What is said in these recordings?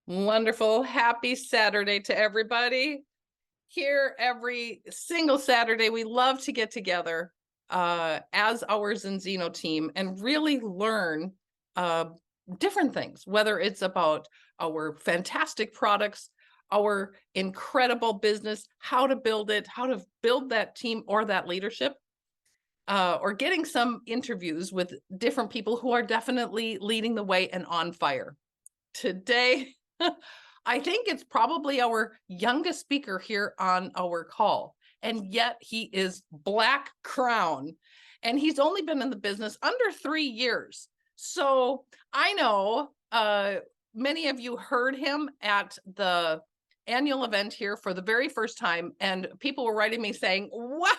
Wonderful. Happy Saturday to everybody. Here every single Saturday, we love to get together as our Zinzino team and really learn different things, whether it's about our fantastic products, our incredible business, how to build it, how to build that team or that leadership, or getting some interviews with different people who are definitely leading the way and on fire. Today, I think it's probably our youngest speaker here on our call, and yet he is Black Crown, and he's only been in the business under 3 years. So I know many of you heard him at the annual event here for the very first time, and people were writing me saying, wow,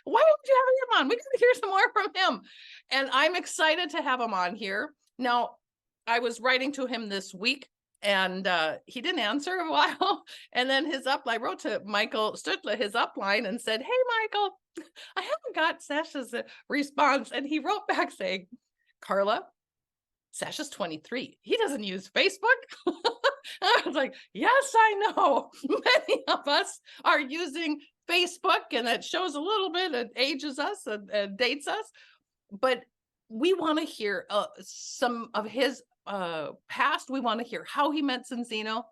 why don't you have him on? We got to hear some more from him. And I'm excited to have him on here. Now, I was writing to him this week, and he didn't answer a while. And then I wrote to Michael Stutler, his upline, and said, hey, Michael, I haven't got Sascha's response. And he wrote back saying, Carla, Sascha's 23. He doesn't use Facebook. I was like, yes, I know. Many of us are using Facebook, and it shows a little bit, it ages us and dates us. But we want to hear some of his past. We want to hear how he met Zinzino.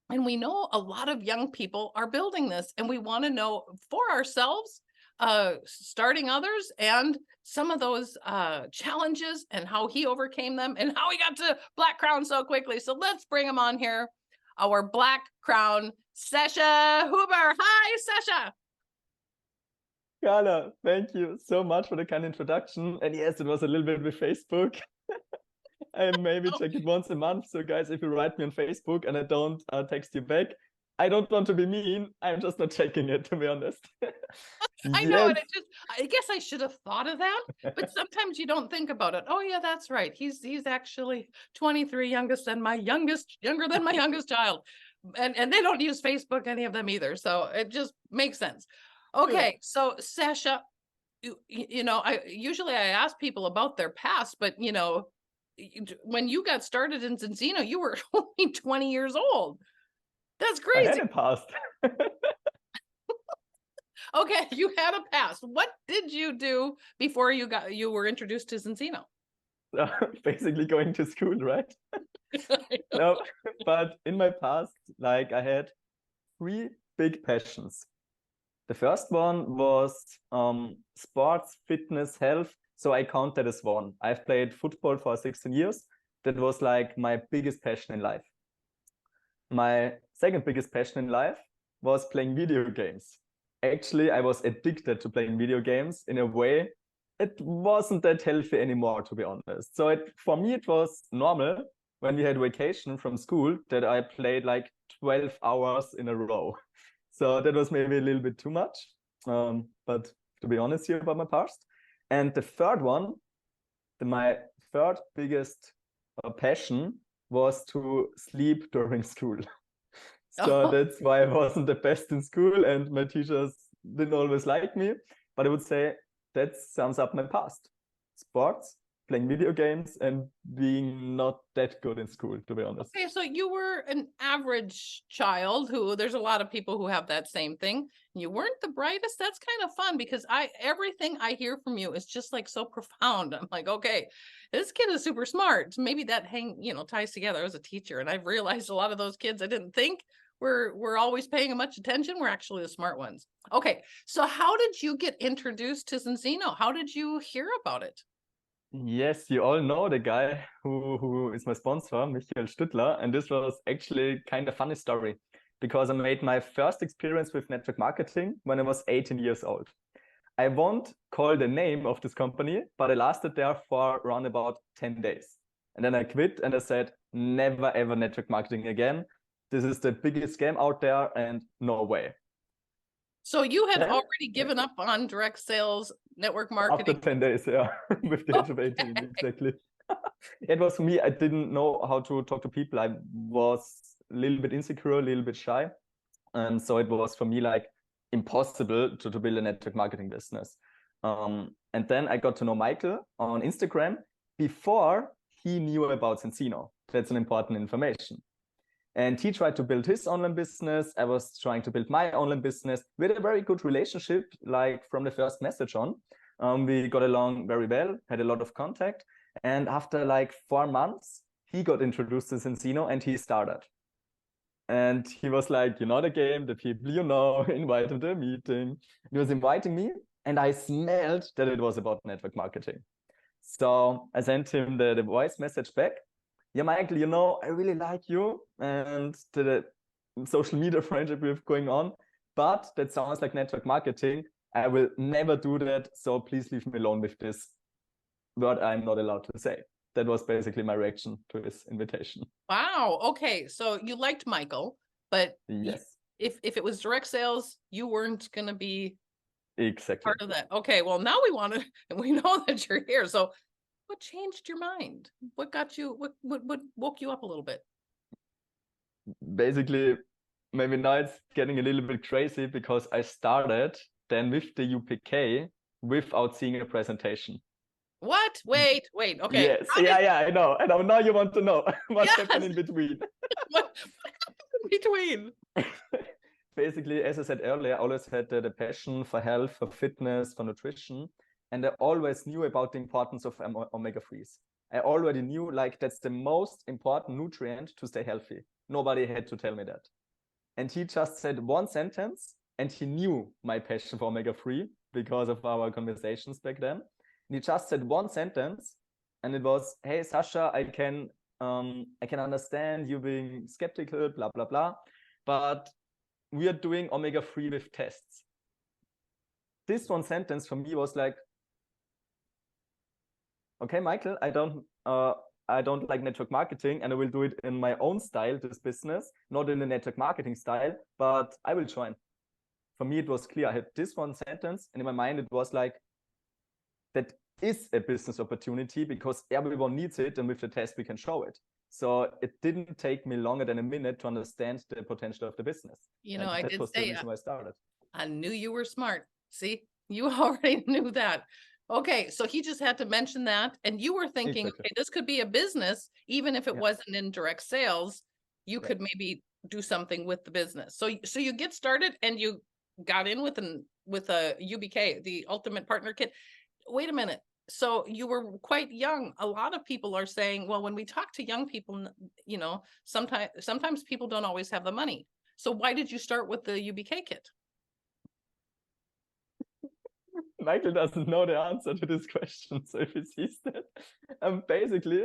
And we know a lot of young people are building this, and we want to know for ourselves, starting others, and some of those challenges and how he overcame them and how he got to Black Crown so quickly. So let's bring him on here. Our Black Crown, Sascha Huber. Hi, Sascha. Carla, thank you so much for the kind introduction. And yes, it was a little bit with Facebook. I maybe check it once a month. So guys, if you write me on Facebook and I don't text you back, I don't want to be mean. I'm just not checking it, to be honest. I know, and I guess I should have thought of that, but sometimes you don't think about it. Oh yeah, that's right. He's actually 23, younger than my youngest child. And they don't use Facebook, any of them either. So it just makes sense. Okay, so Sascha, I usually ask people about their past, but when you got started in Zinzino, you were only 20 years old. That's crazy. I had a past. Okay, you had a past. What did you do before you were introduced to Zinzino? Basically going to school, right? No, but in my past, like I had 3 big passions. The first one was sports, fitness, health. So I count that as one. I've played football for 16 years. That was like my biggest passion in life. My second biggest passion in life was playing video games. Actually, I was addicted to playing video games in a way. It wasn't that healthy anymore, to be honest. So for me, it was normal when we had vacation from school that I played like 12 hours in a row. So that was maybe a little bit too much. But to be honest here about my past. And the third one, my third biggest passion was to sleep during school. So that's why I wasn't the best in school and my teachers didn't always like me. But I would say that sums up my past. Sports, playing video games, and being not that good in school, to be honest. Okay, so you were an average child there's a lot of people who have that same thing. You weren't the brightest. That's kind of fun because everything I hear from you is just like so profound. I'm like, okay, this kid is super smart. Maybe that ties together as a teacher. And I've realized a lot of those kids I didn't think we're always paying much attention. We're actually the smart ones. Okay, so how did you get introduced to Zinzino? How did you hear about it? Yes, you all know the guy who is my sponsor, Michael Stüttler, and this was actually kind of funny story because I made my first experience with network marketing when I was 18 years old. I won't call the name of this company, but I lasted there for around about 10 days. And then I quit and I said, never ever network marketing again. This is the biggest scam out there and no way. So you had already given up on direct sales, network marketing? After 10 days, yeah, with the age of 18, exactly. It was for me, I didn't know how to talk to people. I was a little bit insecure, a little bit shy. And so it was for me like impossible to build a network marketing business. And then I got to know Michael on Instagram before he knew about Zinzino. That's an important information. And he tried to build his online business. I was trying to build my online business. We had a very good relationship, like from the first message on. We got along very well, had a lot of contact. And after like 4 months, he got introduced to Encino and he started. And he was like, you know the game, the people you know, invite him to a meeting. He was inviting me, and I smelled that it was about network marketing. So I sent him the voice message back. Yeah, Michael, you know, I really like you and the social media friendship we have going on, but that sounds like network marketing. I will never do that. So please leave me alone with this word I'm not allowed to say. That was basically my reaction to his invitation. Wow. Okay. So you liked Michael, but Yes, if it was direct sales, you weren't going to be exactly. part of that. Okay. Well, now we want to, and we know that you're here. So what changed your mind? What got you, what woke you up a little bit? Basically, maybe now it's getting a little bit crazy because I started then with the UPK without seeing a presentation. What? Wait. Okay. Yes. Yeah, I know. And now you want to know what Yes. happened in between. What happened in between? Basically, as I said earlier, I always had the passion for health, for fitness, for nutrition. And I always knew about the importance of omega-3s. I already knew like that's the most important nutrient to stay healthy. Nobody had to tell me that. And he just said one sentence, and he knew my passion for omega-3 because of our conversations back then. And he just said one sentence, and it was, "Hey, Sascha, I can understand you being skeptical, blah blah blah, but we are doing omega-3 with tests." This one sentence for me was like, okay, Michael, I don't like network marketing, and I will do it in my own style, this business, not in the network marketing style, but I will join. For me, it was clear. I had this one sentence, and in my mind, it was like, that is a business opportunity because everyone needs it, and with the test, we can show it. So it didn't take me longer than a minute to understand the potential of the business. You know, that was the reason why I started. I knew you were smart. See, you already knew that. Okay, so he just had to mention that, and you were thinking, Exactly. okay, this could be a business, even if it Yeah. wasn't in direct sales, you could maybe do something with the business. So you get started, and you got in with a UBK, the Ultimate Partner Kit. Wait a minute. So you were quite young. A lot of people are saying, well, when we talk to young people, you know, sometimes people don't always have the money. So why did you start with the UBK kit? Michael doesn't know the answer to this question, so if he sees that, basically,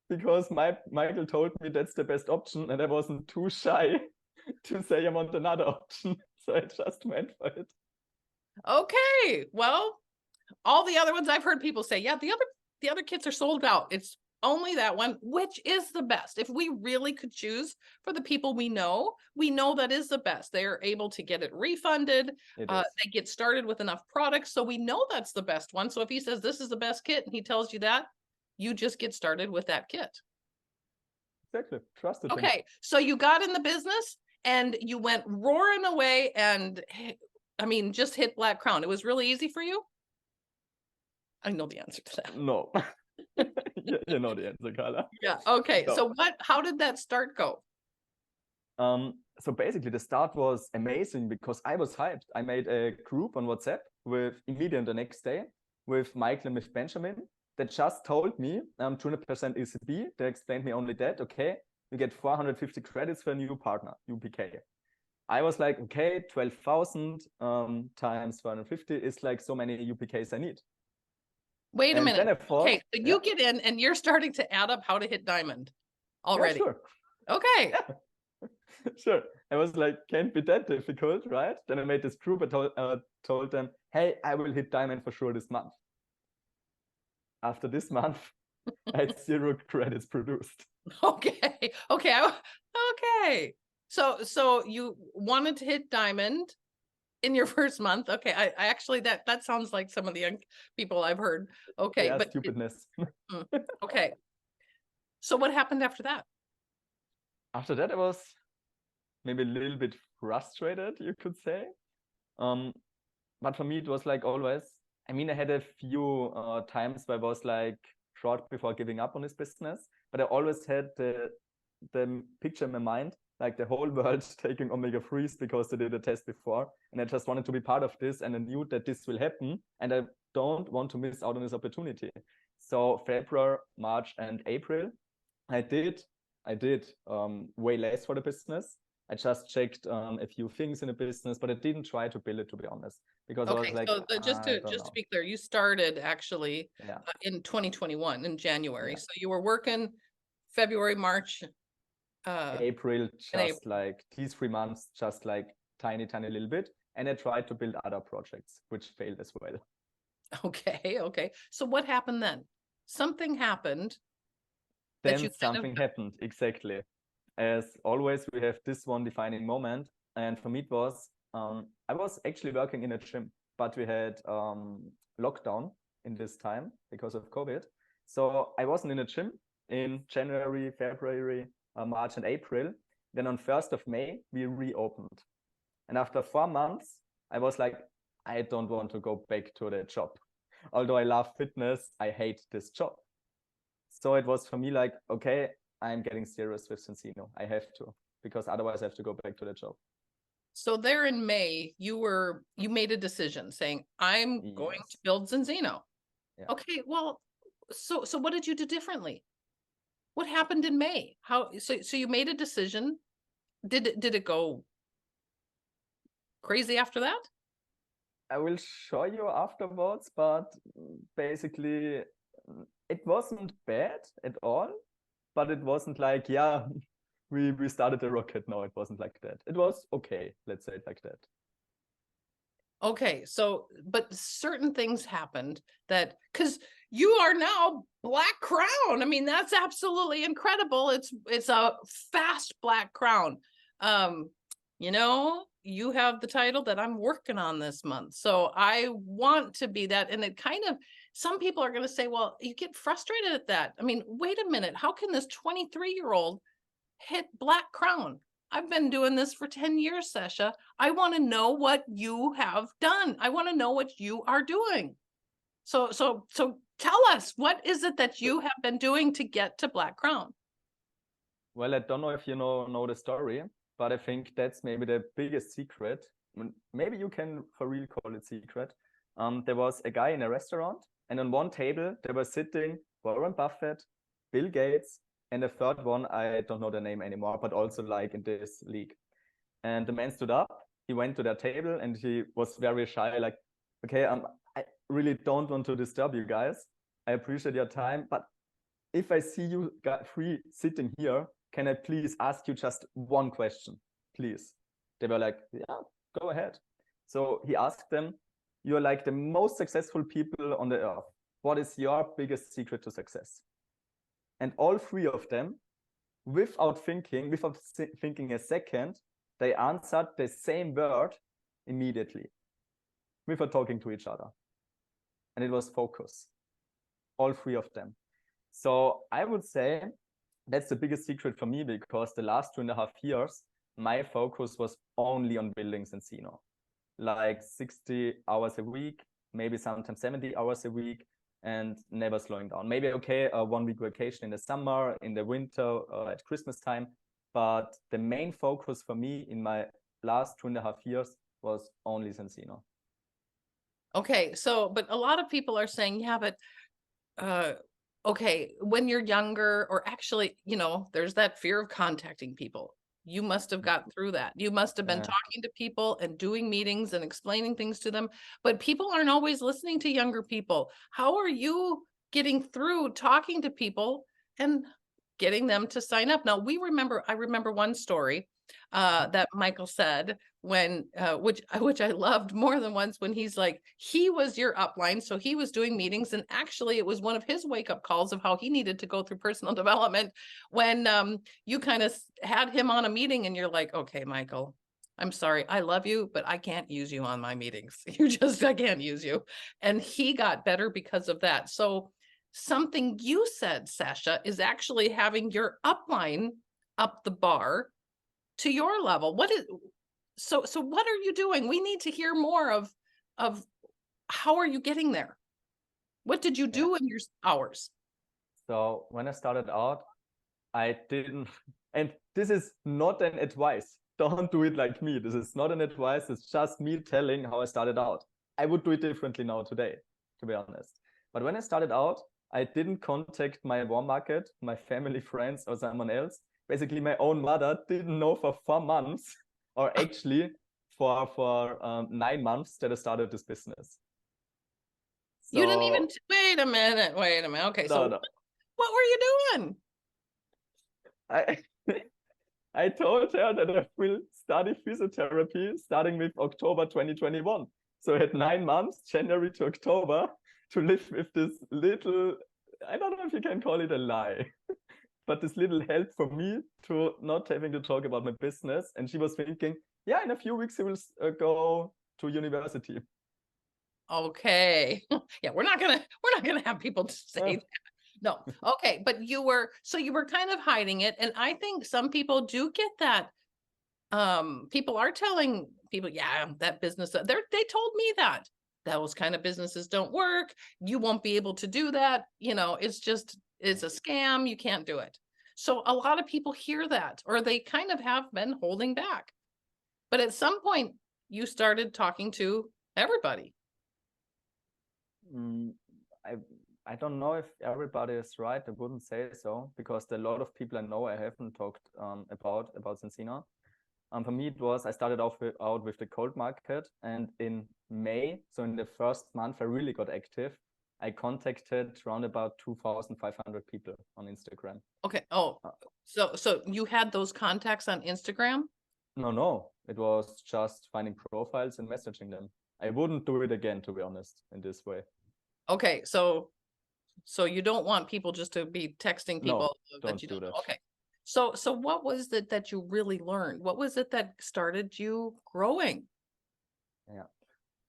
because Michael told me that's the best option, and I wasn't too shy to say I want another option, so I just went for it. Okay, well, all the other ones I've heard people say, yeah, the other kits are sold out. It's only that one, which is the best. If we really could choose for the people we know that is the best. They're able to get it refunded. They get started with enough products. So we know that's the best one. So if he says this is the best kit and he tells you that, you just get started with that kit. Exactly. Trust it. Okay. So you got in the business and you went roaring away and I mean, just hit Black Crown. It was really easy for you. I know the answer to that. No. You know the answer, Carla. Yeah. Okay. No. So how did that start go? So basically the start was amazing because I was hyped. I made a group on WhatsApp with immediately the next day with Michael and with Benjamin that just told me 200% ECB. They explained me only that, okay, you get 450 credits for a new partner, UPK. I was like, okay, 12,000 times 450 is like so many UPKs I need. Wait a minute. Thought, okay, so you get in and you're starting to add up how to hit diamond already. Yeah, sure. Okay. Yeah. Sure. I was like, can't be that difficult, right? Then I made this group. I told them, hey, I will hit diamond for sure this month. After this month, I had 0 credits produced. Okay. Okay. So you wanted to hit diamond in your first month. Okay. I actually that sounds like some of the young people I've heard. Okay. Yeah, but stupidness. Okay. So what happened after that? After that, I was maybe a little bit frustrated, you could say. But for me, it was like always, I mean, I had a few times where I was like short before giving up on this business, but I always had the picture in my mind, like the whole world taking omega-3s because they did a test before. And I just wanted to be part of this, and I knew that this will happen. And I don't want to miss out on this opportunity. So February, March, and April, I did way less for the business. I just checked a few things in the business, but I didn't try to build it, to be honest, because I was like, so just I to don't know. be clear, you started actually Yeah. in 2021 in January. Yeah. So you were working February, March, April, and just April. like these 3 months, just like tiny little bit. And I tried to build other projects, which failed as well. Okay. So what happened then? Something happened that Then you something happened, exactly. As always, we have this one defining moment. And for me, it was, I was actually working in a gym, but we had lockdown in this time because of COVID. So I wasn't in a gym in January, February, March, and April. Then on 1st of May, we reopened. And after 4 months, I was like, I don't want to go back to the job. Although I love fitness, I hate this job. So it was for me like, okay, I'm getting serious with Sensino. I have to, because otherwise I have to go back to the job. So there in May, you made a decision saying, I'm going to Yes. build Zinzino. Yeah. Okay, well, so what did you do differently? What happened in May? So you made a decision. Did it go crazy after that? I will show you afterwards, but basically it wasn't bad at all, but it wasn't like, yeah, we started a rocket. No, it wasn't like that. It was okay, let's say it like that. Okay, so but certain things happened that because you are now Black Crown. I mean, that's absolutely incredible. It's a fast Black Crown. You know, you have the title that I'm working on this month. So I want to be that. And it kind of, some people are going to say, well, you get frustrated at that. I mean, wait a minute, how can this 23-year-old hit Black Crown? I've been doing this for 10 years, Sascha. I want to know what you have done. I want to know what you are doing. So tell us, what is it that you have been doing to get to Black Crown? Well, I don't know if you know the story, but I think that's maybe the biggest secret. Maybe you can for real call it secret. There was a guy in a restaurant, and on one table there were sitting Warren Buffett, Bill Gates, and a third one, I don't know the name anymore, but also like in this league. And the man stood up, he went to their table, and he was very shy, like, okay, I really don't want to disturb you guys. I appreciate your time, but if I see you three sitting here, can I please ask you just one question, please? They were like, yeah, go ahead. So he asked them, you're like the most successful people on the earth. What is your biggest secret to success? And all three of them, without thinking a second, they answered the same word immediately, without talking to each other. And it was focus. All three of them. So I would say that's the biggest secret for me, because the last 2.5 years, my focus was only on building Sensino, like 60 hours a week, maybe sometimes 70 hours a week, and never slowing down. Maybe, okay, a 1-week vacation in the summer, in the winter, at Christmas time. But the main focus for me in my last 2.5 years was only Sensino. Okay, so, but a lot of people are saying, yeah, but okay, when you're younger, or actually, you know, there's that fear of contacting people. You must have gotten through that. You must have been talking to people and doing meetings and explaining things to them, but people aren't always listening to younger people. How are you getting through talking to people and getting them to sign up? Now, I remember one story that Michael said when which I loved more than once, when he's like, he was your upline, so he was doing meetings, and actually it was one of his wake-up calls of how he needed to go through personal development when you kind of had him on a meeting and you're like, okay, Michael, I'm sorry, I love you, but I can't use you on my meetings. I can't use you. And he got better because of that. So something you said, Sascha, is actually having your upline up the bar to your level. So what are you doing? We need to hear more of how are you getting there? What did you do in your hours? So when I started out, I didn't, and this is not an advice. Don't do it like me. This is not an advice. It's just me telling how I started out. I would do it differently now today, to be honest. But when I started out, I didn't contact my warm market, my family, friends, or someone else. Basically, my own mother didn't know for 4 months, or actually for 9 months that I started this business. You didn't even, So wait a minute. Okay, so no. what were you doing? I I told her that I will study physiotherapy starting with October 2021. So I had 9 months, January to October, to live with this little, I don't know if you can call it a lie, but this little help for me to not having to talk about my business. And she was thinking, yeah, in a few weeks he will go to university. Okay. Yeah, we're not gonna have people say that. No. Okay, but you were kind of hiding it, and I think some people do get that. People are telling people, yeah, that business, they told me that those kind of businesses don't work. You won't be able to do that. It's a scam. You can't do it. So a lot of people hear that, or they kind of have been holding back. But at some point, you started talking to everybody. Mm, I I don't know if everybody is right. I wouldn't say so because there are a lot of people I know I haven't talked about Sensino. For me, it was I started out with the cold market, and in May, so in the first month, I really got active. I contacted around about 2,500 people on Instagram. Okay. Oh, so you had those contacts on Instagram? No, it was just finding profiles and messaging them. I wouldn't do it again, to be honest, in this way. Okay, so you don't want people just to be texting people No, that don't you do don't know. that. Okay. So what was it that you really learned? What was it that started you growing? Yeah.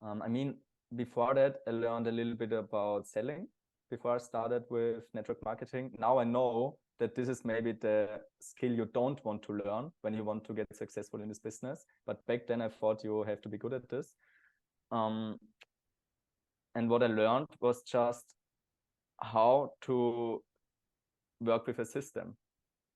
I mean, before that, I learned a little bit about selling before I started with network marketing. Now I know that this is maybe the skill you don't want to learn when you want to get successful in this business. But back then I thought you have to be good at this. And what I learned was just how to work with a system.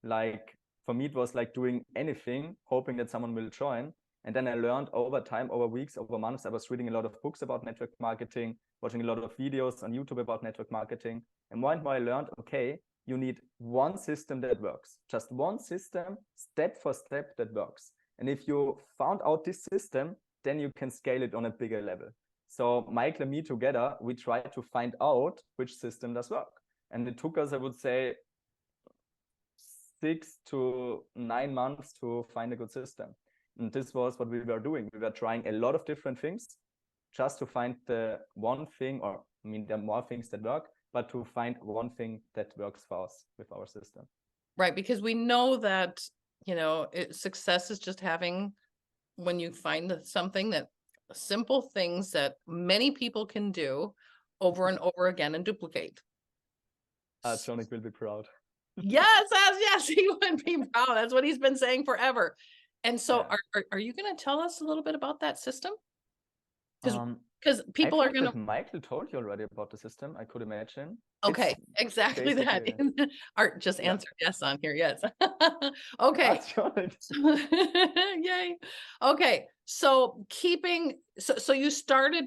Like for me, it was like doing anything, hoping that someone will join. And then I learned over time, over weeks, over months, I was reading a lot of books about network marketing, watching a lot of videos on YouTube about network marketing. And more and more I learned, okay, you need one system that works, just one system, step for step that works. And if you found out this system, then you can scale it on a bigger level. So Michael and me together, we tried to find out which system does work. And it took us, I would say, 6 to 9 months to find a good system. And this was what we were doing. We were trying a lot of different things just to find the one thing, or I mean, there are more things that work, but to find one thing that works for us with our system. Right, because we know that, success is just having, when you find something that simple things that many people can do over and over again and duplicate. Jonik will be proud. Yes, he would be proud. That's what he's been saying forever. And so Yeah. are you going to tell us a little bit about that system? Because I people are thought going that to. Michael told you already about the system, I could imagine. Okay, It's exactly that. basically, Art just yeah. answered yes on here. Yes. Okay. Jonik. Yay. Okay. So so you started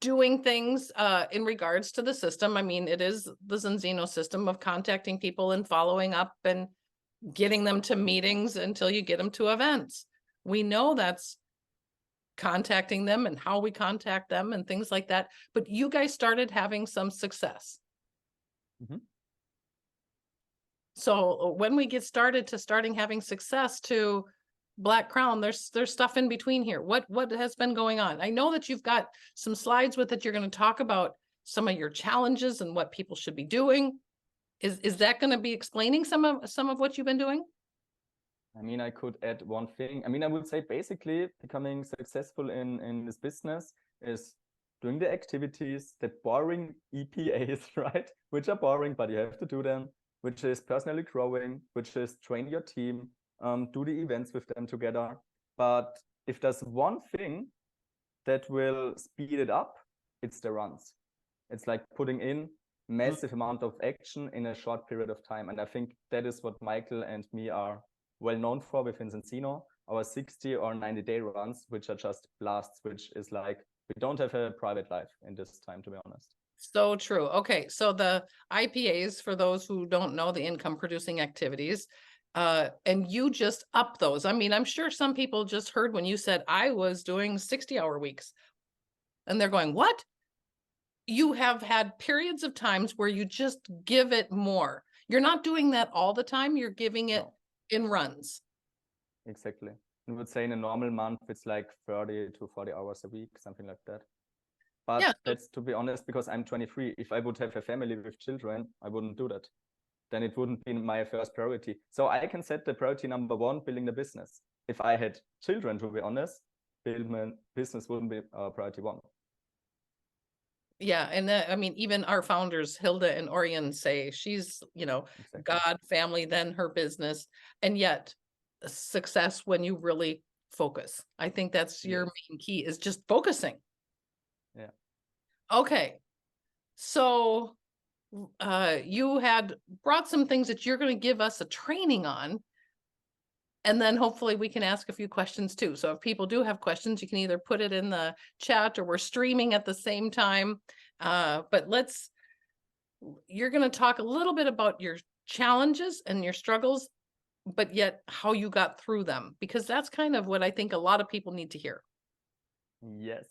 doing things in regards to the system. I mean, it is the Zinzino system of contacting people and following up and getting them to meetings until you get them to events. We know that's contacting them and how we contact them and things like that. But you guys started having some success. Mhm. So when we get started to starting having success to Black Crown, there's stuff in between here. What has been going on? I know that you've got some slides with it. You're going to talk about some of your challenges and what people should be doing. Is that going to be explaining some of what you've been doing? I mean, I could add one thing. I mean, I would say basically becoming successful in this business is doing the activities, the boring EPAs, right? Which are boring, but you have to do them, which is personally growing, which is train your team, do the events with them together. But if there's one thing that will speed it up, it's the runs. It's like putting in massive amount of action in a short period of time. And I think that is what Michael and me are well known for within Encino, our 60 or 90-day runs, which are just blasts, which is like, we don't have a private life in this time, to be honest. So true. Okay, so the IPAs, for those who don't know, the income producing activities, and you just up those. I mean, I'm sure some people just heard when you said I was doing 60-hour weeks, and they're going, what? You have had periods of times where you just give it more. You're not doing that all the time. You're giving it in runs. Exactly. I would say in a normal month, it's like 30 to 40 hours a week, something like that. But Yeah. that's, to be honest, because I'm 23. If I would have a family with children, I wouldn't do that. Then it wouldn't be my first priority. So I can set the priority number one, building the business. If I had children, to be honest, build my business wouldn't be priority one. Yeah, and I mean, even our founders, Hilda and Orion, say she's, Exactly. God, family, then her business, and yet success when you really focus. I think that's your main key, is just focusing. Yeah. Okay, so you had brought some things that you're going to give us a training on, and then hopefully we can ask a few questions too. So if people do have questions, you can either put it in the chat, or we're streaming at the same time. But you're going to talk a little bit about your challenges and your struggles, but yet how you got through them, because that's kind of what I think a lot of people need to hear. Yes.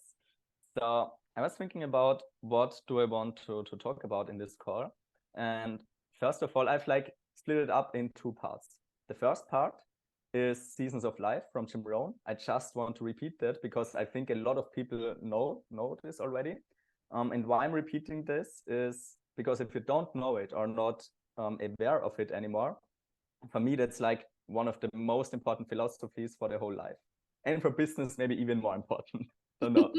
So I was thinking about what do I want to talk about in this call. And first of all, I've like split it up in two parts. The first part is Seasons of Life from Jim Rohn. I just want to repeat that because I think a lot of people know this already. And why I'm repeating this is because if you don't know it or not aware of it anymore, for me, that's like one of the most important philosophies for the whole life. And for business, maybe even more important. Don't know.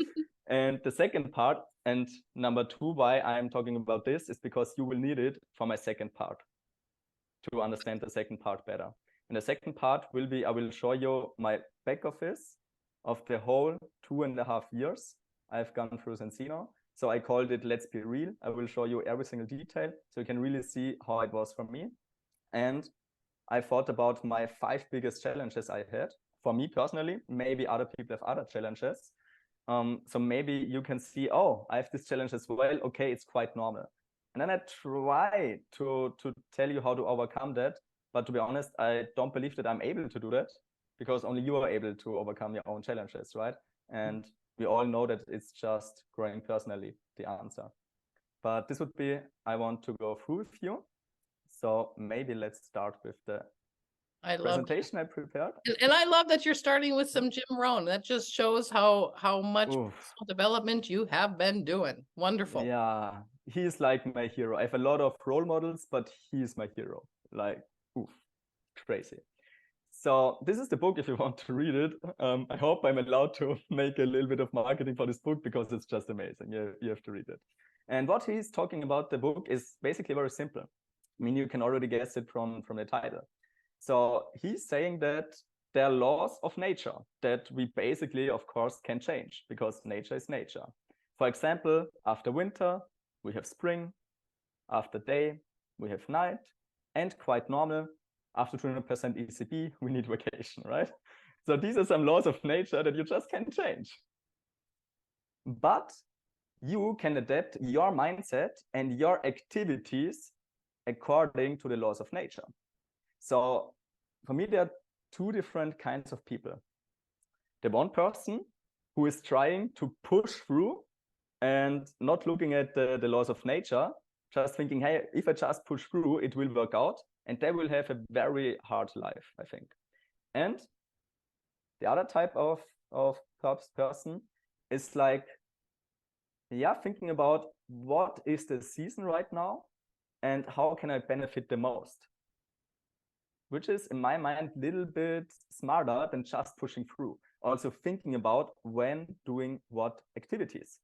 And the second part, and number two, why I'm talking about this is because you will need it for my second part to understand the second part better. And the second part will be, I will show you my back office of the whole 2.5 years I've gone through Encino. So I called it Let's Be Real. I will show you every single detail so you can really see how it was for me. And I thought about my 5 biggest challenges I had. For me personally, maybe other people have other challenges. So maybe you can see, oh, I have this challenge as well. Okay, it's quite normal. And then I try to tell you how to overcome that. But to be honest, I don't believe that I'm able to do that, because only you are able to overcome your own challenges, right? And we all know that it's just growing personally, the answer. But this would be, I want to go through with you. So maybe let's start with the presentation I prepared. And I love that you're starting with some Jim Rohn. That just shows how much personal development you have been doing. Wonderful. Yeah, he's like my hero. I have a lot of role models, but he's my hero. Like, crazy. So this is the book if you want to read it. I hope I'm allowed to make a little bit of marketing for this book because it's just amazing. You have to read it. And what he's talking about, the book, is basically very simple. I mean, you can already guess it from the title. So he's saying that there are laws of nature that we basically, of course, can change because nature is nature. For example, after winter, we have spring. After day, we have night. And quite normal, after 200% ECB, we need vacation, right? So these are some laws of nature that you just can't change. But you can adapt your mindset and your activities according to the laws of nature. So for me, there are 2 different kinds of people. The one person who is trying to push through and not looking at the laws of nature, just thinking, hey, if I just push through, it will work out. And they will have a very hard life, I think. And the other type of person is like, yeah, thinking about what is the season right now and how can I benefit the most? Which is, in my mind, a little bit smarter than just pushing through. Also thinking about when doing what activities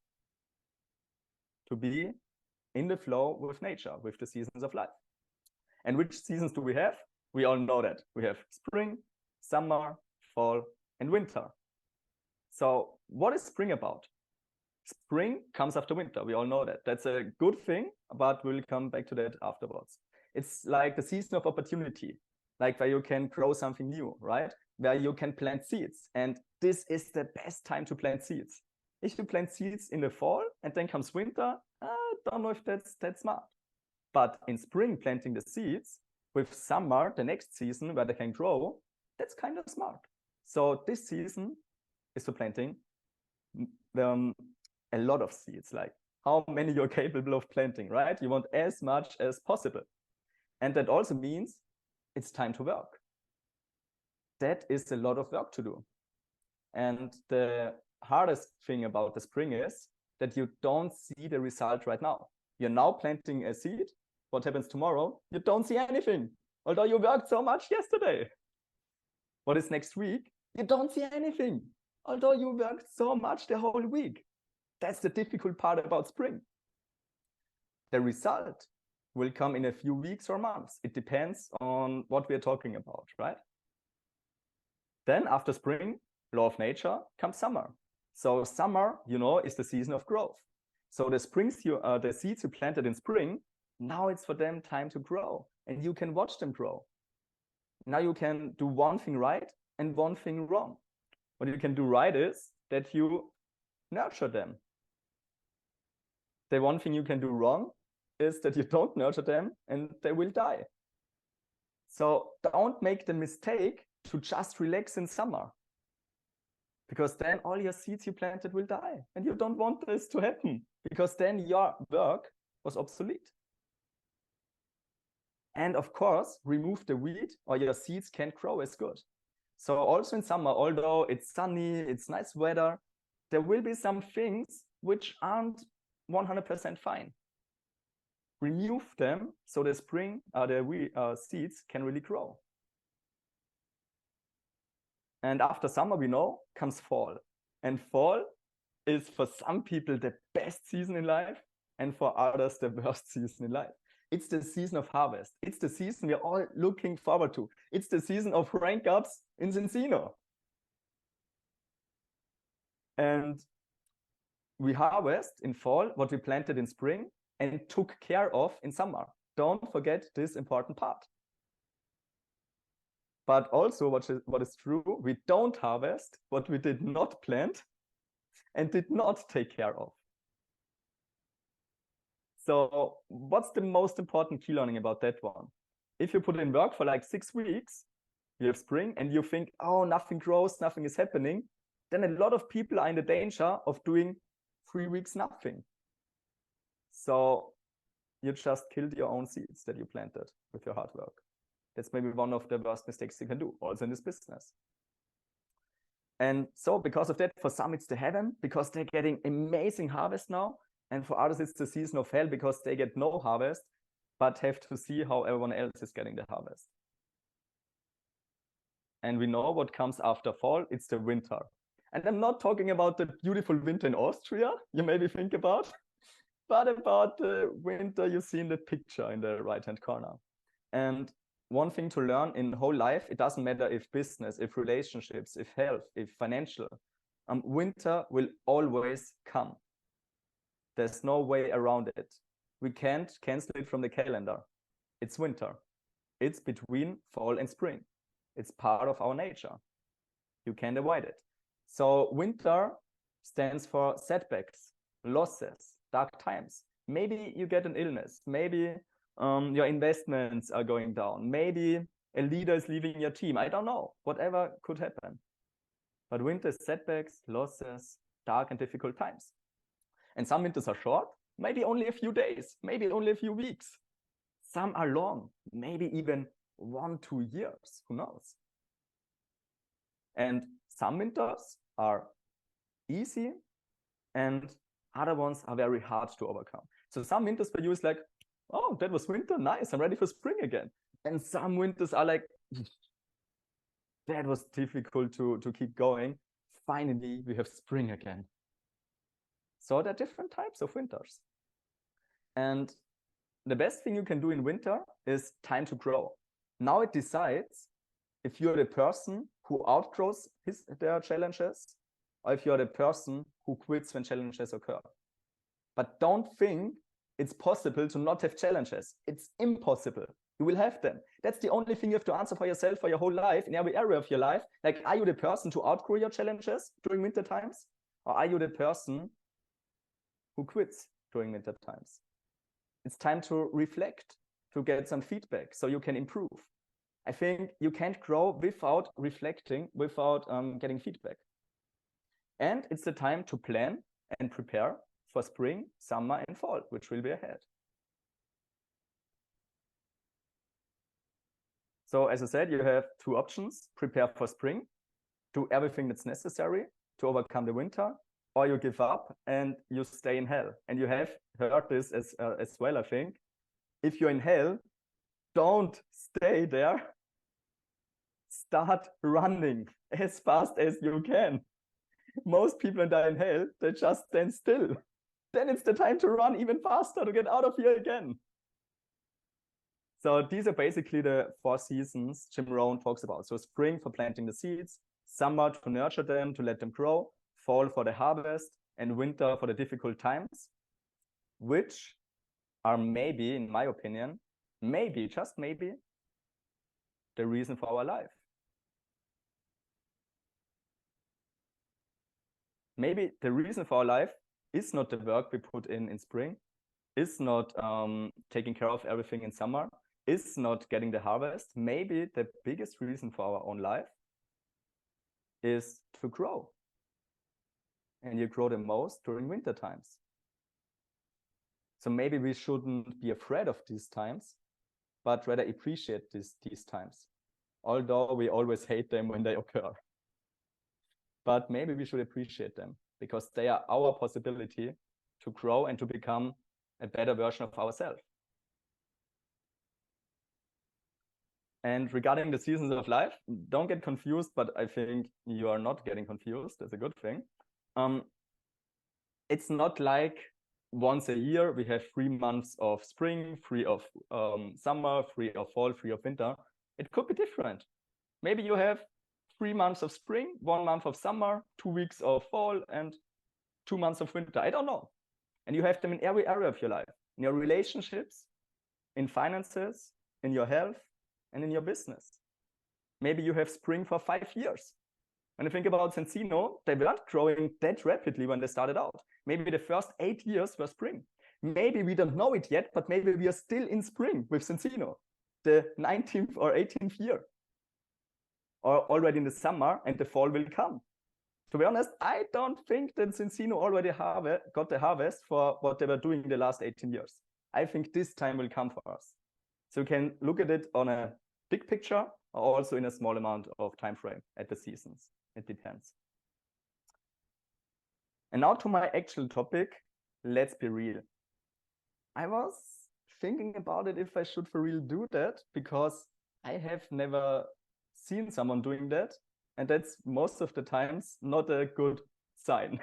to be in the flow with nature, with the seasons of life. And which seasons do we have? We all know that. We have spring, summer, fall, and winter. So what is spring about? Spring comes after winter. We all know that. That's a good thing, but we'll come back to that afterwards. It's like the season of opportunity. like where you can grow something new, right? Where you can plant seeds. And this is the best time to plant seeds. If you plant seeds in the fall and then comes winter, I don't know if that's smart. But in spring, planting the seeds with summer, the next season where they can grow, that's kind of smart. So this season is for planting a lot of seeds, like how many you're capable of planting, right? You want as much as possible. And that also means it's time to work. That is a lot of work to do. And the hardest thing about the spring is that you don't see the result right now. You're now planting a seed. What happens tomorrow? You don't see anything, although you worked so much yesterday. What is next week? You don't see anything, although you worked so much the whole week. That's the difficult part about spring. The result will come in a few weeks or months. It depends on what we're talking about, right? Then after spring, law of nature, comes summer. So summer, you know, is the season of growth. So the seeds you planted in spring, now it's for them time to grow, and you can watch them grow. Now you can do one thing right and one thing wrong. What you can do right is that you nurture them. The one thing you can do wrong is that you don't nurture them and they will die. So don't make the mistake to just relax in summer, because then all your seeds you planted will die, and you don't want this to happen, because then your work was obsolete. And of course, remove the weed or your seeds can't grow as good. So also in summer, although it's sunny, it's nice weather, there will be some things which aren't 100% fine. Remove them so the seeds can really grow. And after summer, we know, comes fall. And fall is for some people the best season in life, and for others the worst season in life. It's the season of harvest. It's the season we're all looking forward to. It's the season of rank ups in Cincino. And we harvest in fall what we planted in spring and took care of in summer. Don't forget this important part. But also what is true, we don't harvest what we did not plant and did not take care of. So what's the most important key learning about that one? If you put in work for like 6 weeks, you have spring, and you think, oh, nothing grows, nothing is happening, then a lot of people are in the danger of doing 3 weeks nothing. So you just killed your own seeds that you planted with your hard work. That's maybe one of the worst mistakes you can do, also in this business. And so because of that, for some it's the heaven, because they're getting amazing harvest now. And for others, it's the season of hell, because they get no harvest, but have to see how everyone else is getting the harvest. And we know what comes after fall, it's the winter. And I'm not talking about the beautiful winter in Austria, you maybe think about, but about the winter you see in the picture in the right-hand corner. And one thing to learn in whole life, it doesn't matter if business, if relationships, if health, if financial, winter will always come. There's no way around it. We can't cancel it from the calendar. It's winter. It's between fall and spring. It's part of our nature. You can't avoid it. So winter stands for setbacks, losses, dark times. Maybe you get an illness. Maybe your investments are going down. Maybe a leader is leaving your team. I don't know. Whatever could happen. But winter is setbacks, losses, dark and difficult times. And some winters are short, maybe only a few days, maybe only a few weeks. Some are long, maybe even 1-2 years, who knows? And some winters are easy and other ones are very hard to overcome. So some winters for you is like, oh, that was winter, nice, I'm ready for spring again. And some winters are like, that was difficult to keep going. Finally, we have spring again. So there are different types of winters. And the best thing you can do in winter is time to grow. Now it decides if you're the person who outgrows their challenges, or if you're the person who quits when challenges occur. But don't think it's possible to not have challenges. It's impossible. You will have them. That's the only thing you have to answer for yourself for your whole life, in every area of your life. Like, are you the person to outgrow your challenges during winter times? Or are you the person who quits during winter times? It's time to reflect, to get some feedback so you can improve. I think you can't grow without reflecting, without getting feedback. And it's the time to plan and prepare for spring, summer, and fall, which will be ahead. So as I said, you have two options: prepare for spring, do everything that's necessary to overcome the winter, or you give up and you stay in hell. And you have heard this as well, I think. If you're in hell, don't stay there. Start running as fast as you can. Most people that are in hell, they just stand still. Then it's the time to run even faster to get out of here again. So these are basically the 4 seasons Jim Rohn talks about. So spring for planting the seeds, summer to nurture them, to let them grow, fall for the harvest, and winter for the difficult times, which are maybe, in my opinion, maybe, just maybe, the reason for our life. Maybe the reason for our life is not the work we put in spring, is not taking care of everything in summer, is not getting the harvest. Maybe the biggest reason for our own life is to grow. And you grow the most during winter times. So maybe we shouldn't be afraid of these times, but rather appreciate these times, although we always hate them when they occur. But maybe we should appreciate them because they are our possibility to grow and to become a better version of ourselves. And regarding the seasons of life, don't get confused, but I think you are not getting confused. That's a good thing. It's not like once a year we have 3 months of spring, 3 of summer, 3 of fall, 3 of winter. It could be different. Maybe you have 3 months of spring, 1 month of summer, 2 weeks of fall, and 2 months of winter. I don't know. And you have them in every area of your life, in your relationships, in finances, in your health, and in your business. Maybe you have spring for 5 years. When you think about Sensino, they weren't growing that rapidly when they started out. Maybe the first 8 years were spring. Maybe we don't know it yet, but maybe we are still in spring with Sensino, the 19th or 18th year. Or already in the summer, and the fall will come. To be honest, I don't think that Sensino already got the harvest for what they were doing the last 18 years. I think this time will come for us. So you can look at it on a big picture or also in a small amount of time frame at the seasons. It depends. And now to my actual topic, let's be real. I was thinking about it if I should for real do that, because I have never seen someone doing that. And that's most of the times not a good sign.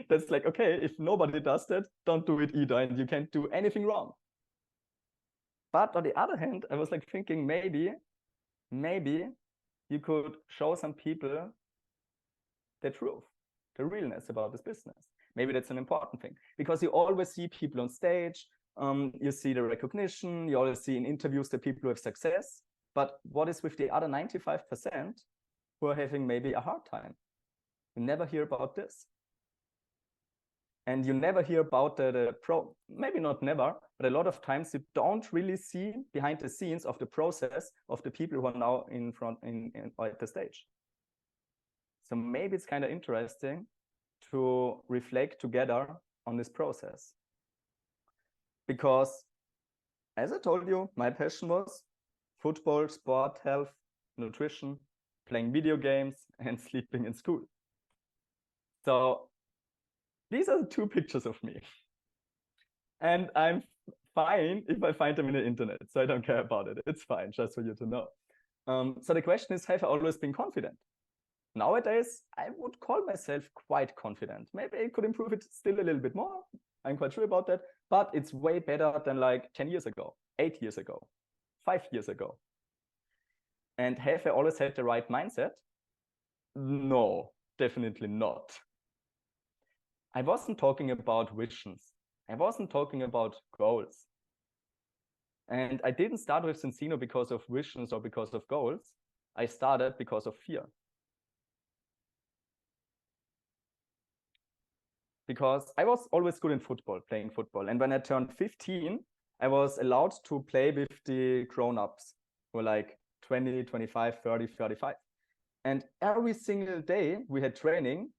That's like, okay, if nobody does that, don't do it either. And you can't do anything wrong. But on the other hand, I was like thinking maybe you could show some people the truth, the realness about this business. Maybe that's an important thing, because you always see people on stage, you see the recognition, you always see in interviews the people who have success. But what is with the other 95% who are having maybe a hard time? You never hear about this. And you never hear about maybe not never, but a lot of times you don't really see behind the scenes of the process of the people who are now in front at the stage. So maybe it's kind of interesting to reflect together on this process. Because as I told you, my passion was football, sport, health, nutrition, playing video games, and sleeping in school. So these are the 2 pictures of me. And I'm fine if I find them in the internet. So I don't care about it. It's fine, just for you to know. So the question is, have I always been confident? Nowadays, I would call myself quite confident. Maybe I could improve it still a little bit more. I'm quite sure about that. But it's way better than like 10 years ago, 8 years ago, 5 years ago. And have I always had the right mindset? No, definitely not. I wasn't talking about visions. I wasn't talking about goals. And I didn't start with Encino because of visions or because of goals. I started because of fear. Because I was always good in football, playing football. And when I turned 15, I was allowed to play with the grown-ups who were like 20, 25, 30, 35. And every single day we had training.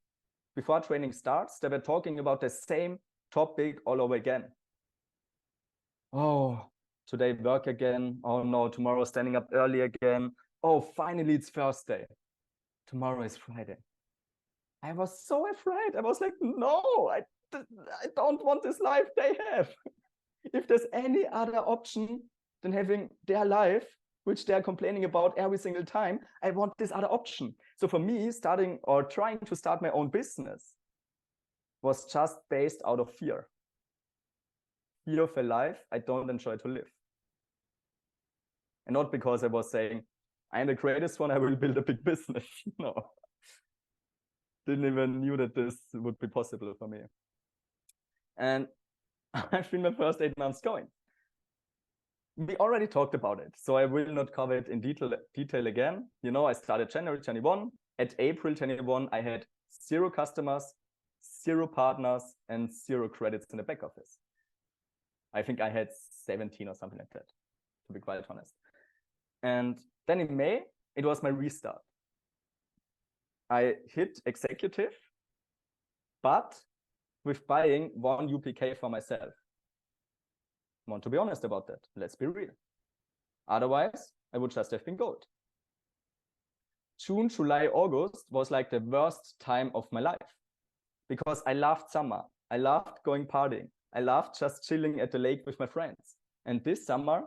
Before training starts, they were talking about the same topic all over again. Oh, today work again. Oh no, tomorrow standing up early again. Oh, finally it's Thursday. Tomorrow is Friday. I was so afraid. I was like, no, I don't want this life they have. If there's any other option than having their life, which they're complaining about every single time, I want this other option. So for me, starting or trying to start my own business was just based out of fear. Fear of a life I don't enjoy to live. And not because I was saying, I'm the greatest one, I will build a big business. No. Didn't even knew that this would be possible for me. And I've been my first 8 months going. We already talked about it, so I will not cover it in detail again. You know, I started January 21. At April 21, I had 0 customers, 0 partners, and 0 credits in the back office. I think I had 17 or something like that, to be quite honest. And then in May, it was my restart. I hit executive, but with buying 1 UPK for myself. I want to be honest about that. Let's be real. Otherwise, I would just have been gold. June, July, August was like the worst time of my life because I loved summer. I loved going partying. I loved just chilling at the lake with my friends. And this summer,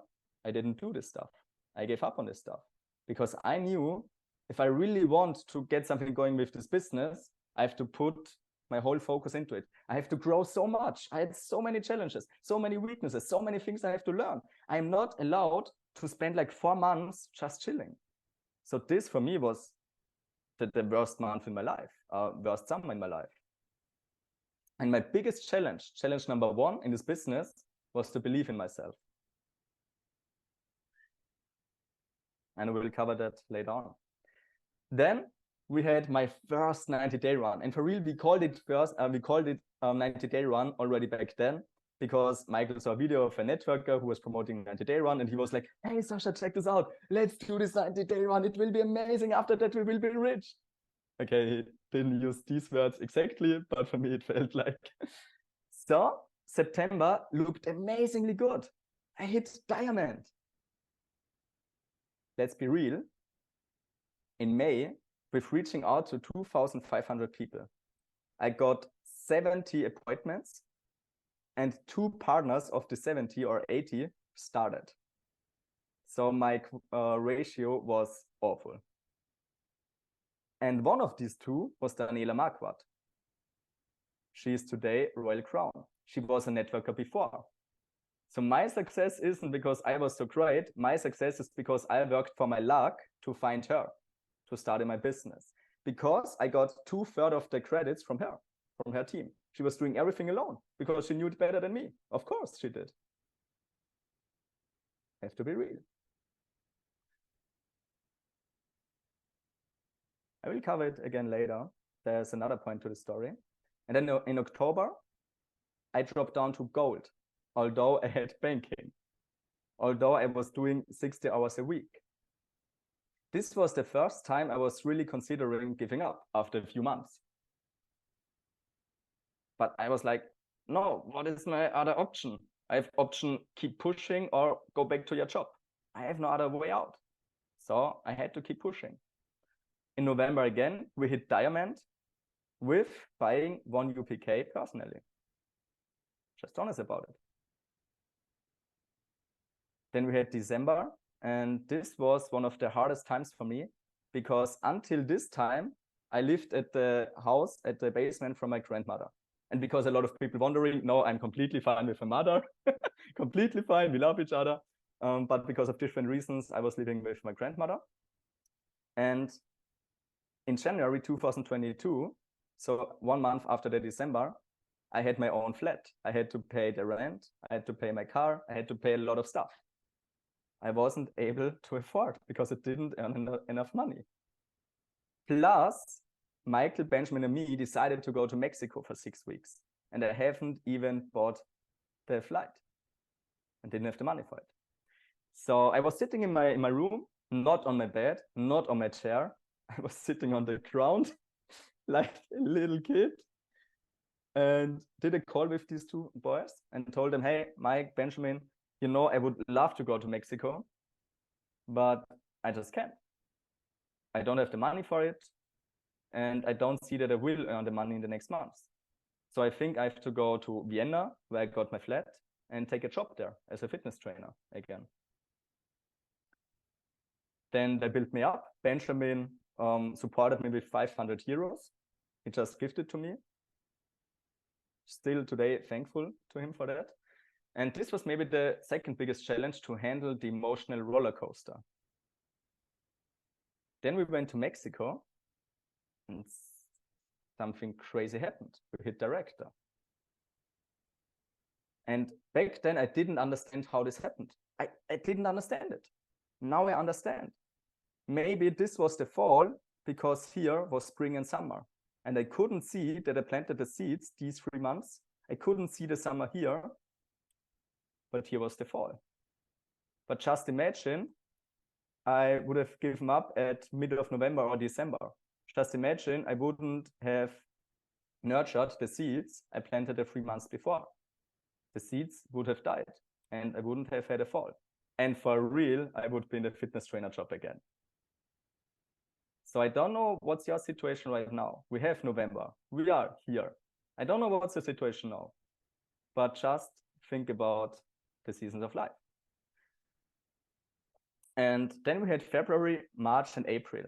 I didn't do this stuff. I gave up on this stuff because I knew if I really want to get something going with this business, I have to put my whole focus into it. I have to grow so much. I had so many challenges, so many weaknesses, so many things I have to learn. I'm not allowed to spend like 4 months just chilling. So this for me was the worst month in my life, worst summer in my life. And my biggest challenge number 1 in this business was to believe in myself. And we will cover that later on. Then we had my first 90-day run. And for real, we called it 90-day run already back then, because Michael saw a video of a networker who was promoting 90-day run. And he was like, hey, Sascha, check this out. Let's do this 90-day run. It will be amazing. After that, we will be rich. Okay, he didn't use these words exactly, but for me, it felt like. So September looked amazingly good. I hit diamond. Let's be real. In May, with reaching out to 2,500 people, I got 70 appointments and 2 partners of the 70 or 80 started. So my ratio was awful. And one of these 2 was Daniela Marquardt. She is today Royal Crown. She was a networker before. So my success isn't because I was so great. My success is because I worked for my luck to find her, to start in my business. Because I got 2/3 of the credits from her team. She was doing everything alone because she knew it better than me. Of course she did. I have to be real. I will cover it again later. There's another point to the story. And then in October, I dropped down to gold, although I had banking, although I was doing 60 hours a week. This was the first time I was really considering giving up after a few months. But I was like, no, what is my other option? I have option keep pushing or go back to your job. I have no other way out. So I had to keep pushing. In November again, we hit diamond with buying 1 UPK personally. Just honest about it. Then we had December, and this was one of the hardest times for me because until this time, I lived at the house at the basement from my grandmother. And because a lot of people wondering, no, I'm completely fine with my mother, completely fine, we love each other. But because of different reasons, I was living with my grandmother. And in January 2022, so 1 month after the December, I had my own flat. I had to pay the rent, I had to pay my car, I had to pay a lot of stuff. I wasn't able to afford because it didn't earn enough money. Plus, Michael, Benjamin, and me decided to go to Mexico for 6 weeks, and I haven't even bought the flight and didn't have the money for it. So I was sitting in my room, not on my bed, not on my chair. I was sitting on the ground like a little kid and did a call with these two boys and told them, hey, Mike, Benjamin, you know, I would love to go to Mexico, but I just can't. I don't have the money for it, and I don't see that I will earn the money in the next months. So I think I have to go to Vienna, where I got my flat, and take a job there as a fitness trainer again. Then they built me up. Benjamin supported me with 500 euros. He just gifted to me. Still today, thankful to him for that. And this was maybe the second biggest challenge, to handle the emotional roller coaster. Then we went to Mexico, and something crazy happened. We hit director. And back then, I didn't understand how this happened. I didn't understand it. Now I understand. Maybe this was the fall because here was spring and summer. And I couldn't see that I planted the seeds these 3 months. I couldn't see the summer here, but here was the fall. But just imagine, I would have given up at middle of November or December. Just imagine, I wouldn't have nurtured the seeds I planted the 3 months before. The seeds would have died and I wouldn't have had a fall. And for real, I would be in the fitness trainer job again. So I don't know what's your situation right now. We have November. We are here. I don't know what's the situation now, but just think about the seasons of life. And then we had February, March, and April.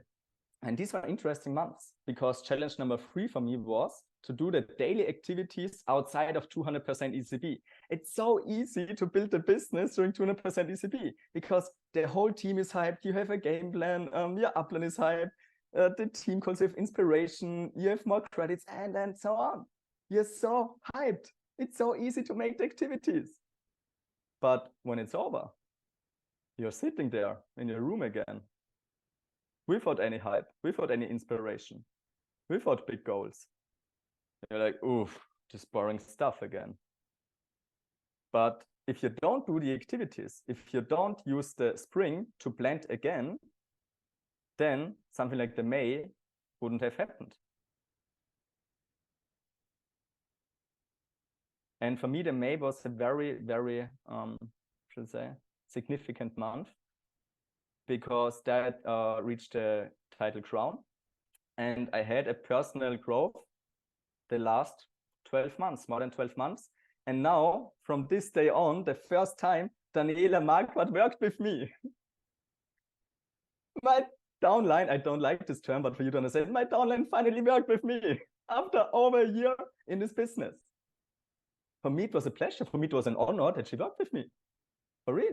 And these were interesting months because challenge number 3 for me was to do the daily activities outside of 200% ECB. It's so easy to build a business during 200% ECB because the whole team is hyped. You have a game plan. Your upline is hyped. The team calls you inspiration. You have more credits and so on. You're so hyped. It's so easy to make the activities. But when it's over, you're sitting there in your room again without any hype, without any inspiration, without big goals. You're like, oof, just boring stuff again. But if you don't do the activities, if you don't use the spring to plant again, then something like the May wouldn't have happened. And for me, the May was a very, very, should I say, significant month because that reached the title crown. And I had a personal growth the last 12 months, more than 12 months. And now, from this day on, the first time Daniela Marquardt worked with me. My downline, I don't like this term, but for you to understand, my downline finally worked with me after over a year in this business. For me, it was a pleasure. For me, it was an honor that she worked with me. For real.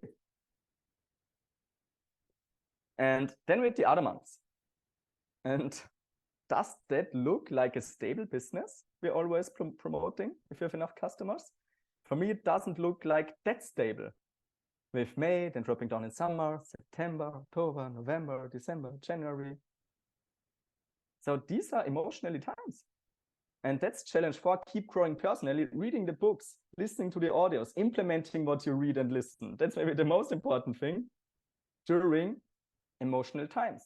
And then we had the other months. And does that look like a stable business we're always promoting if you have enough customers? For me, it doesn't look like that stable. With May, then dropping down in summer, September, October, November, December, January. So these are emotionally times. And that's challenge 4, keep growing personally, reading the books, listening to the audios, implementing what you read and listen. That's maybe the most important thing during emotional times.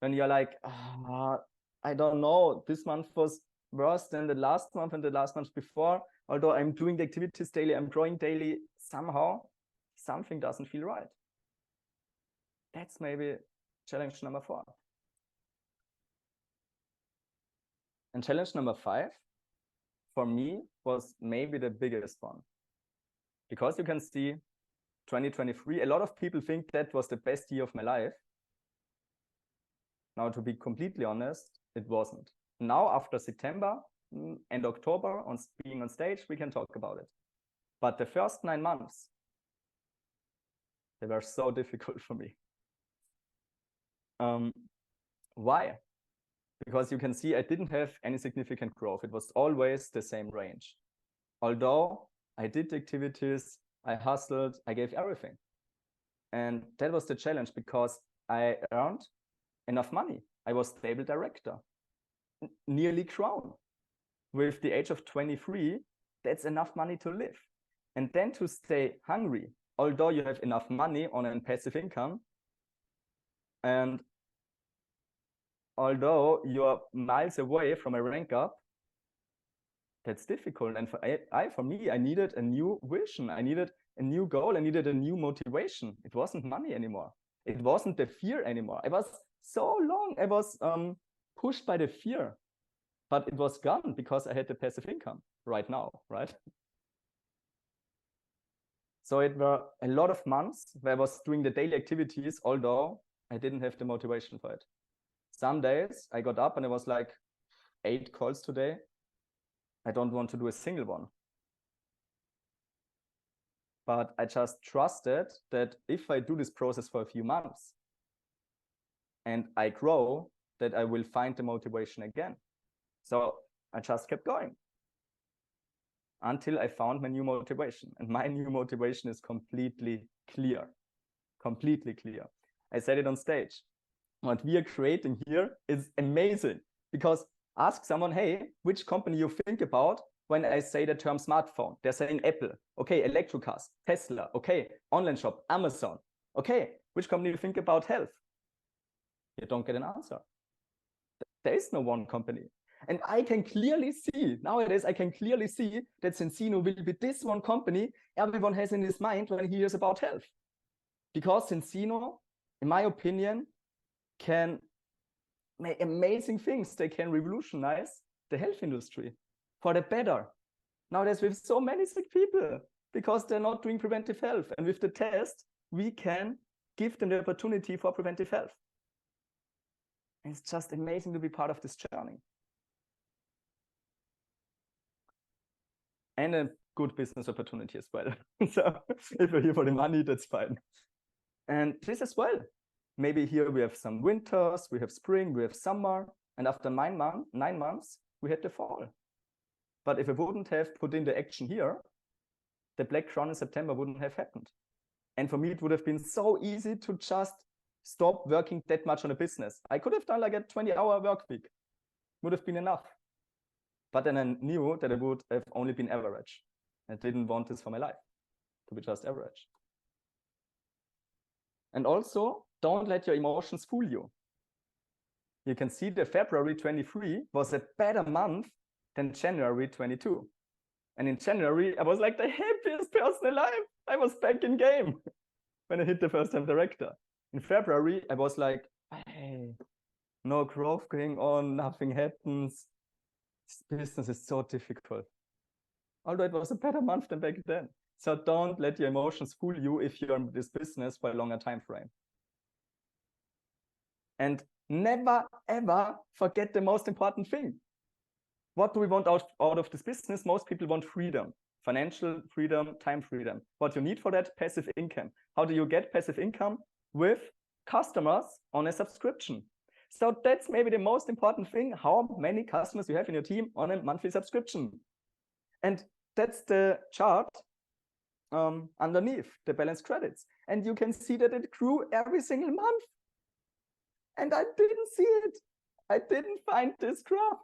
When you're like, I don't know, this month was worse than the last month and the last month before. Although I'm doing the activities daily, I'm growing daily, somehow something doesn't feel right. That's maybe challenge number 4. And challenge number 5, for me, was maybe the biggest one. Because you can see 2023, a lot of people think that was the best year of my life. Now, to be completely honest, it wasn't. Now, after September and October, being on stage, we can talk about it. But the first 9 months, they were so difficult for me. Why? Because you can see I didn't have any significant growth. It was always the same range. Although I did activities, I hustled, I gave everything. And that was the challenge because I earned enough money. I was stable director, nearly crown. With the age of 23, that's enough money to live. And then to stay hungry, although you have enough money on a passive income, and although you're miles away from a rank up, that's difficult. And for me, I needed a new vision. I needed a new goal. I needed a new motivation. It wasn't money anymore. It wasn't the fear anymore. I was so long, I was pushed by the fear, but it was gone because I had the passive income right now, right? So it were a lot of months where I was doing the daily activities, although I didn't have the motivation for it. Some days I got up and I was like, 8 calls today. I don't want to do a single one. But I just trusted that if I do this process for a few months and I grow, that I will find the motivation again. So I just kept going until I found my new motivation. And my new motivation is completely clear. Completely clear. I said it on stage. What we are creating here is amazing, because ask someone, hey, which company you think about when I say the term smartphone? They're saying Apple. Okay, electric cars, Tesla. Okay, online shop, Amazon. Okay, which company you think about health? You don't get an answer. There is no one company. And I can clearly see, nowadays, I can clearly see that Sensino will be this one company everyone has in his mind when he hears about health. Because Sensino, in my opinion, can make amazing things. They can revolutionize the health industry for the better. Nowadays, we have so many sick people because they're not doing preventive health. And with the test, we can give them the opportunity for preventive health. And it's just amazing to be part of this journey. And a good business opportunity as well. So if you're here for the money, that's fine. And this as well. Maybe here we have some winters, we have spring, we have summer, and after 9 months, we had the fall. But if I wouldn't have put in the action here, the Black Crown in September wouldn't have happened. And for me, it would have been so easy to just stop working that much on a business. I could have done like a 20-hour work week, would have been enough. But then I knew that I would have only been average. I didn't want this for my life, to be just average. And also, don't let your emotions fool you. You can see that February 23 was a better month than January 22. And in January, I was like the happiest person alive. I was back in game when I hit the first time director. In February, I was like, hey, no growth going on, nothing happens. This business is so difficult. Although it was a better month than back then. So don't let your emotions fool you if you're in this business for a longer time frame. And never, ever forget the most important thing. What do we want out of this business? Most people want freedom, financial freedom, time freedom. What you need for that? Passive income. How do you get passive income? With customers on a subscription. So that's maybe the most important thing, how many customers you have in your team on a monthly subscription. And that's the chart underneath the balance credits. And you can see that it grew every single month. And I didn't see it. I didn't find this graph.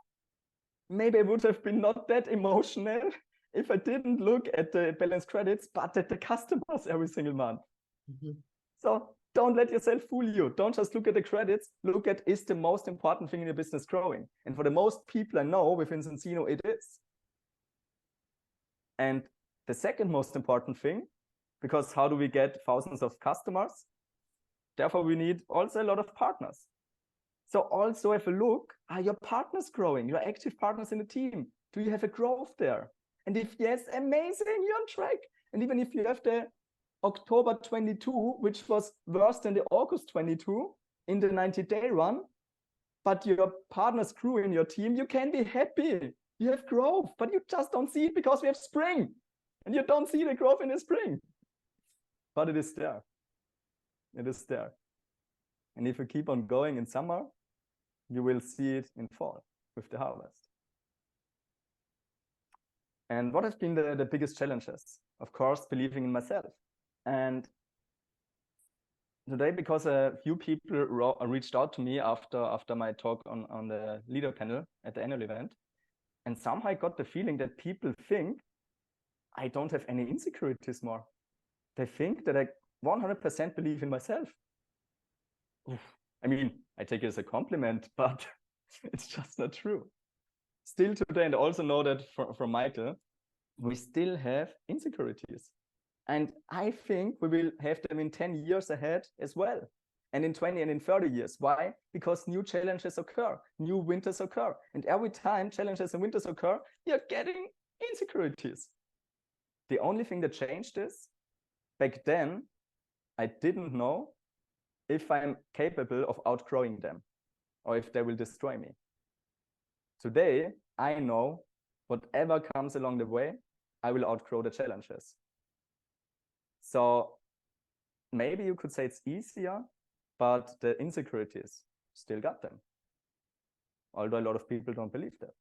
Maybe I would have been not that emotional if I didn't look at the balance credits, but at the customers every single month. Mm-hmm. So don't let yourself fool you. Don't just look at the credits. Look at, is the most important thing in your business growing? And for the most people I know within Sensino, it is. And the second most important thing, because how do we get thousands of customers? Therefore, we need also a lot of partners. So also have a look, are your partners growing? Your active partners in the team? Do you have a growth there? And if yes, amazing, you're on track. And even if you have the October 22, which was worse than the August 22 in the 90-day run, but your partners grew in your team, you can be happy. You have growth, but you just don't see it because we have spring. And you don't see the growth in the spring. But it is there. It is there. And if you keep on going in summer, you will see it in fall with the harvest. And what have been the biggest challenges? Of course, believing in myself. And today, because a few people reached out to me after my talk on the leader panel at the annual event, and somehow I got the feeling that people think I don't have any insecurities more. They think that I 100% believe in myself. Oof. I mean, I take it as a compliment, but it's just not true. Still today, and I also know that from Michael, we still have insecurities. And I think we will have them in 10 years ahead as well. And in 20 and in 30 years. Why? Because new challenges occur, new winters occur. And every time challenges and winters occur, you're getting insecurities. The only thing that changed is, back then, I didn't know if I'm capable of outgrowing them or if they will destroy me. Today, I know whatever comes along the way, I will outgrow the challenges. So maybe you could say it's easier, but the insecurities still got them. Although a lot of people don't believe that.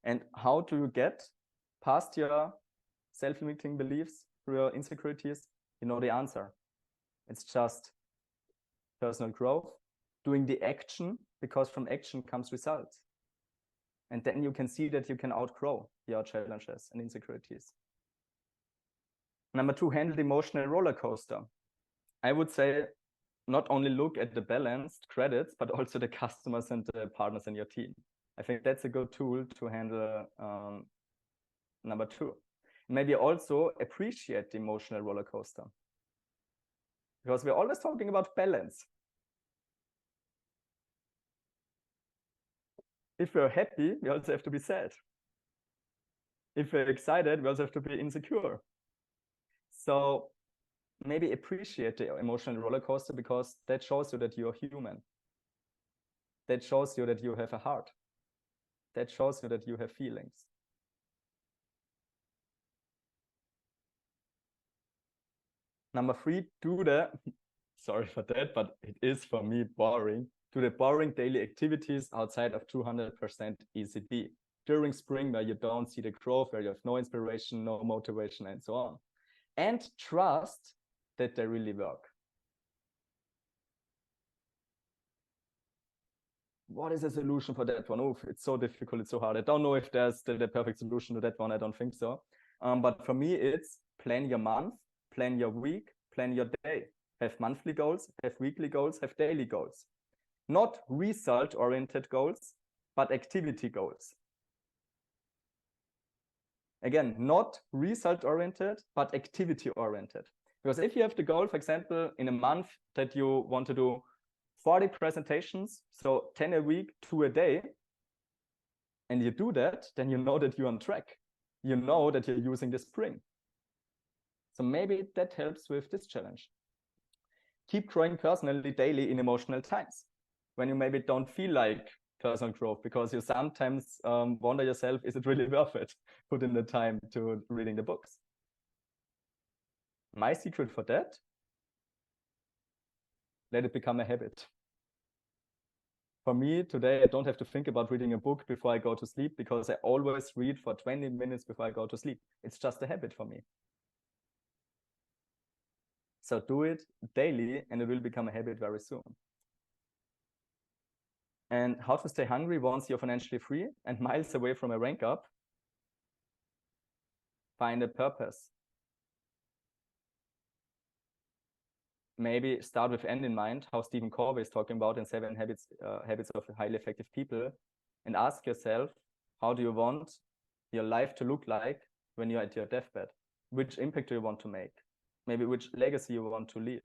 And how do you get past your self-limiting beliefs through your insecurities? You know the answer. It's just personal growth, doing the action, because from action comes results. And then you can see that you can outgrow your challenges and insecurities. Number 2, handle the emotional roller coaster. I would say not only look at the balanced credits, but also the customers and the partners in your team. I think that's a good tool to handle number 2. Maybe also appreciate the emotional roller coaster. Because we're always talking about balance. If we're happy, we also have to be sad. If we're excited, we also have to be insecure. So maybe appreciate the emotional roller coaster, because that shows you that you're human. That shows you that you have a heart. That shows you that you have feelings. Number 3, do the, sorry for that, but it is for me boring, do the boring daily activities outside of 200% ECB. During spring, where you don't see the growth, where you have no inspiration, no motivation, and so on. And trust that they really work. What is a solution for that one? Oh, it's so difficult, it's so hard. I don't know if there's the perfect solution to that one. I don't think so. But for me, it's plan your month, plan your week, plan your day. Have monthly goals, have weekly goals, have daily goals. Not result-oriented goals, but activity goals. Again, not result-oriented, but activity-oriented. Because if you have the goal, for example, in a month that you want to do 40 presentations, so 10 a week, 2 a day, and you do that, then you know that you're on track. You know that you're using the spring. So maybe that helps with this challenge. Keep growing personally daily in emotional times, when you maybe don't feel like personal growth, because you sometimes wonder yourself, is it really worth it? Put in the time to reading the books. My secret for that, let it become a habit. For me today, I don't have to think about reading a book before I go to sleep, because I always read for 20 minutes before I go to sleep. It's just a habit for me. So do it daily, and it will become a habit very soon. And how to stay hungry once you're financially free and miles away from a rank up? Find a purpose. Maybe start with end in mind, how Stephen Covey is talking about in 7 Habits of Highly Effective People, and ask yourself, how do you want your life to look like when you're at your deathbed? Which impact do you want to make? Maybe which legacy you want to leave?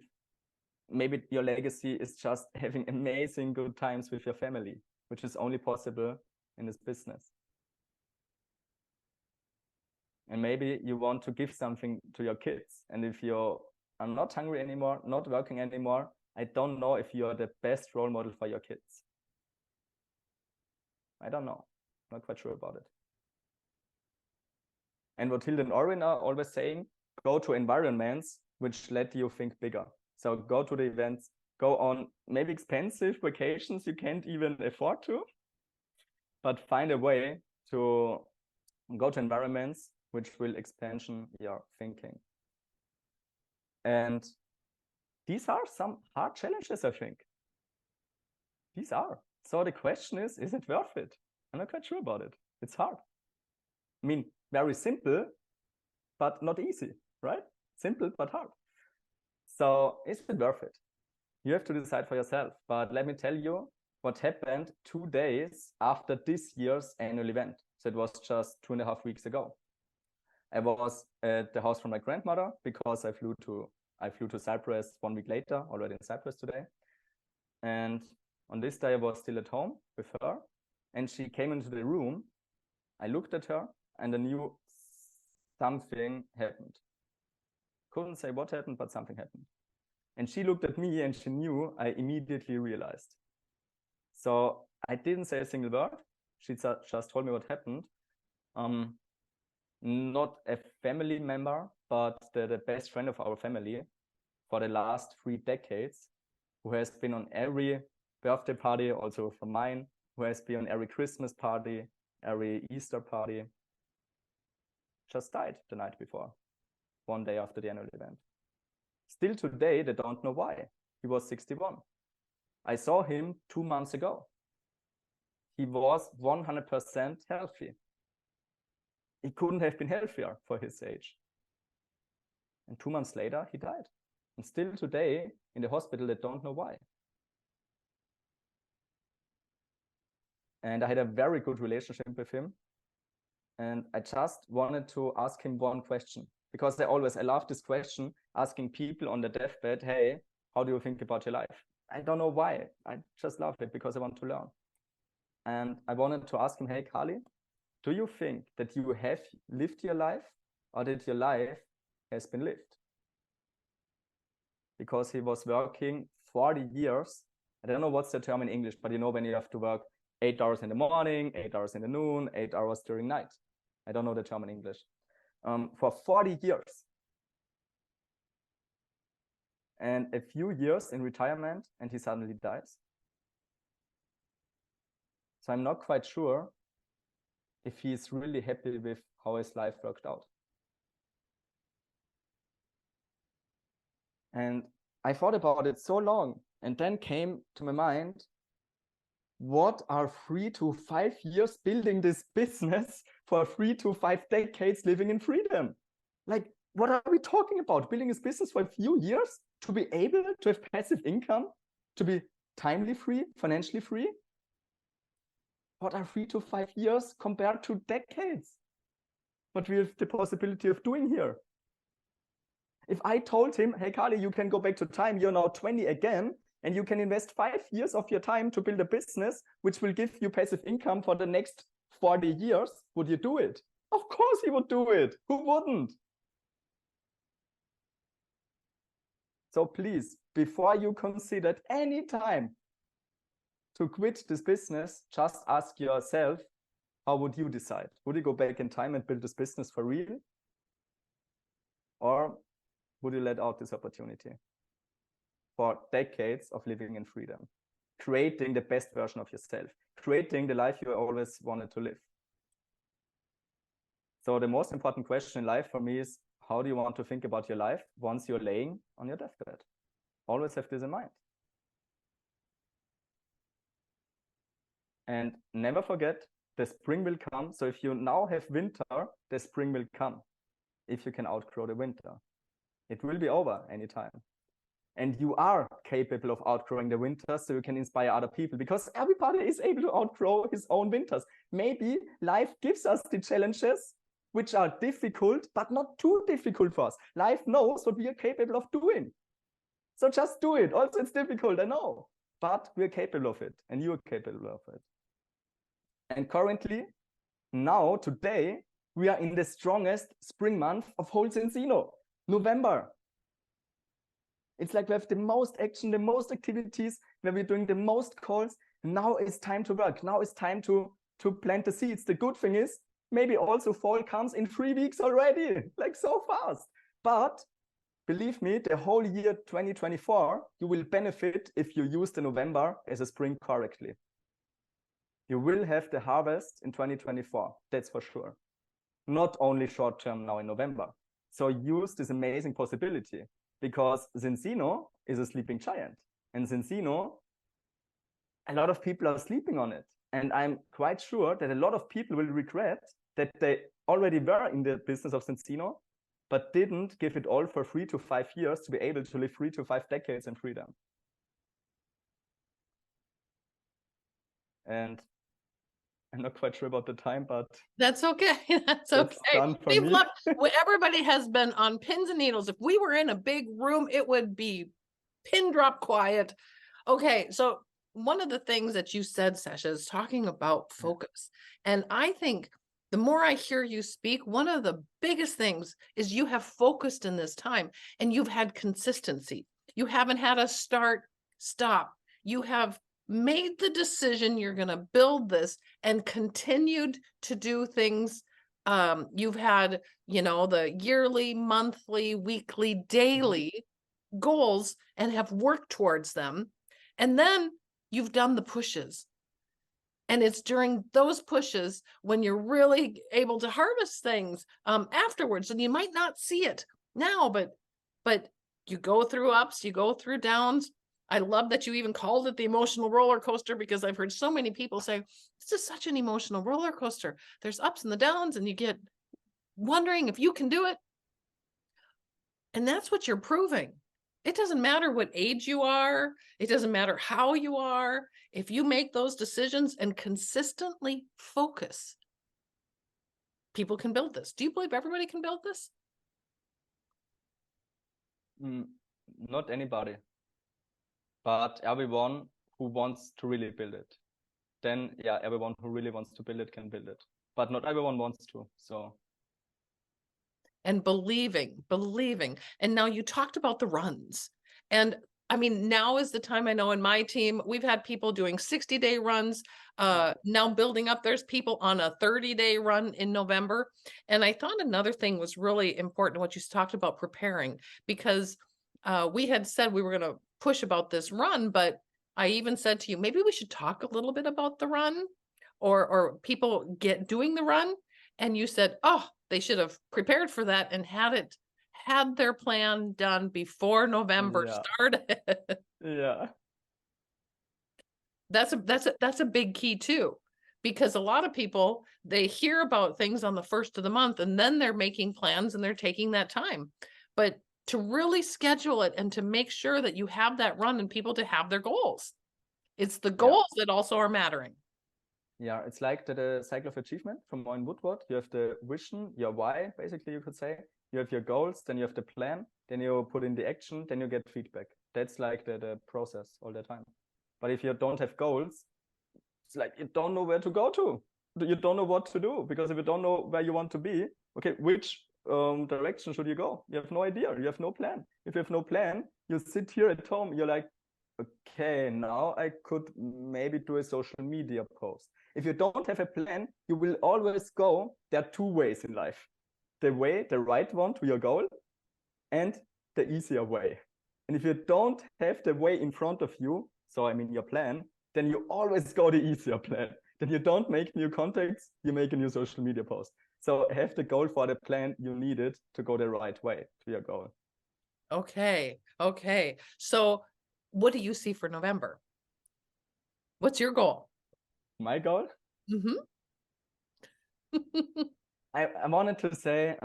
Maybe your legacy is just having amazing good times with your family, which is only possible in this business. And maybe you want to give something to your kids. And if you're not hungry anymore, not working anymore, I don't know if you're the best role model for your kids. I don't know. Not quite sure about it. And what Hilda and Orin are always saying, go to environments which let you think bigger. So go to the events, go on maybe expensive vacations you can't even afford to, but find a way to go to environments which will expansion your thinking. And these are some hard challenges, I think. These are. So the question is it worth it? I'm not quite sure about it. It's hard. I mean, very simple, but not easy, right? Simple, but hard. So is it worth it? You have to decide for yourself. But let me tell you what happened 2 days after this year's annual event. So it was just 2.5 weeks ago. I was at the house from my grandmother because I flew to Cyprus 1 week later, already in Cyprus today. And on this day, I was still at home with her, and she came into the room. I looked at her, and I knew something happened. Couldn't say what happened, but something happened. And she looked at me, and she knew. I immediately realized. So I didn't say a single word. She just told me what happened. Not a family member, but the best friend of our family for the last 3 decades, who has been on every birthday party, also for mine, who has been on every Christmas party, every Easter party, just died the night before, 1 day after the annual event. Still today, they don't know why. He was 61. I saw him 2 months ago. He was 100% healthy. He couldn't have been healthier for his age. And 2 months later, he died. And still today, in the hospital, they don't know why. And I had a very good relationship with him. And I just wanted to ask him one question, because I love this question, asking people on the deathbed, hey, how do you think about your life? I don't know why. I just love it because I want to learn. And I wanted to ask him, hey, Carly, do you think that you have lived your life, or that your life has been lived? Because he was working 40 years. I don't know what's the term in English, but you know when you have to work 8 hours in the morning, 8 hours in the noon, 8 hours during night. I don't know the term in English. For 40 years. And a few years in retirement, and he suddenly dies. So I'm not quite sure if he's really happy with how his life worked out. And I thought about it so long, and then came to my mind, what are 3 to 5 years building this business for 3 to 5 decades living in freedom? Like, what are we talking about? Building this business for a few years to be able to have passive income, to be timely free, financially free? What are 3 to 5 years compared to decades? What we have the possibility of doing here? If I told him, hey, Carly, you can go back to time, you're now 20 again, and you can invest 5 years of your time to build a business which will give you passive income for the next 40 years, would you do it? Of course he would do it. Who wouldn't? So please, before you consider at any time to quit this business, just ask yourself, how would you decide? Would you go back in time and build this business for real? Or would you let out this opportunity for decades of living in freedom, creating the best version of yourself, creating the life you always wanted to live? So the most important question in life for me is, how do you want to think about your life once you're laying on your deathbed? Always have this in mind. And never forget, the spring will come. So if you now have winter, the spring will come. If you can outgrow the winter, it will be over anytime. And you are capable of outgrowing the winter, so you can inspire other people, because everybody is able to outgrow his own winters. Maybe life gives us the challenges which are difficult, but not too difficult for us. Life knows what we are capable of doing. So just do it. Also, it's difficult, I know, but we're capable of it, and you're capable of it. And currently, now, today, we are in the strongest spring month of whole Cincino, November. It's like we have the most action, the most activities, where we're doing the most calls. Now it's time to work. Now it's time to plant the seeds. The good thing is, maybe also fall comes in 3 weeks already, like so fast. But believe me, the whole year 2024, you will benefit if you use the November as a spring correctly. You will have the harvest in 2024, that's for sure. Not only short term now in November. So use this amazing possibility. because Zincino is a sleeping giant. And Zincino, a lot of people are sleeping on it. And I'm quite sure that a lot of people will regret that they already were in the business of Zincino, but didn't give it all for 3 to 5 years to be able to live 3 to 5 decades in freedom. And I'm not quite sure about the time, but that's okay. That's okay. Done for me. Everybody has been on pins and needles. If we were in a big room, it would be pin drop quiet. Okay, so one of the things that you said, Sascha, is talking about focus. And I think the more I hear you speak, one of the biggest things is you have focused in this time and you've had consistency. You haven't had a start, stop. You have made the decision you're going to build this and continued to do things. You've had, the yearly, monthly, weekly, daily goals and have worked towards them. And then you've done the pushes. And it's during those pushes when you're really able to harvest things afterwards. And you might not see it now, but you go through ups, you go through downs. I love that you even called it the emotional roller coaster, because I've heard so many people say, this is such an emotional roller coaster. There's ups and the downs, and you get wondering if you can do it. And that's what you're proving. It doesn't matter what age you are. It doesn't matter how you are. If you make those decisions and consistently focus, people can build this. Do you believe everybody can build this? Not anybody, but everyone who wants to really build it. Then, yeah, everyone who really wants to build it can build it, but not everyone wants to. So. And believing. And now you talked about the runs. And I mean, now is the time. I know in my team, we've had people doing 60-day runs, now building up. There's people on a 30-day run in November. And I thought another thing was really important, what you talked about preparing, because we had said we were going to push about this run, but I even said to you, maybe we should talk a little bit about the run or people doing the run. And you said, oh, they should have prepared for that and had their plan done before November started. Yeah. That's a big key too, because a lot of people, they hear about things on the first of the month and then they're making plans and they're taking that time. But to really schedule it and to make sure that you have that run and people to have their goals. It's the goals that also are mattering. Yeah, it's like the cycle of achievement from Moin Woodward. You have the vision, your why, basically, you could say. You have your goals, then you have the plan, then you put in the action, then you get feedback. That's like the process all the time. But if you don't have goals, it's like you don't know where to go to. You don't know what to do, because if you don't know where you want to be, okay, which direction should you go? You have no idea. You have no plan. If you have no plan, you sit here at home, you're like, okay, now I could maybe do a social media post. If you don't have a plan, you will always go. There are two ways in life: the right one to your goal, and the easier way. And if you don't have the way in front of you, so I mean your plan, then you always go the easier plan. Then you don't make new contacts, you make a new social media post. So have the goal for the plan you need it to go the right way to your goal. Okay. So what do you see for November? What's your goal? My goal? Mm-hmm. I wanted to say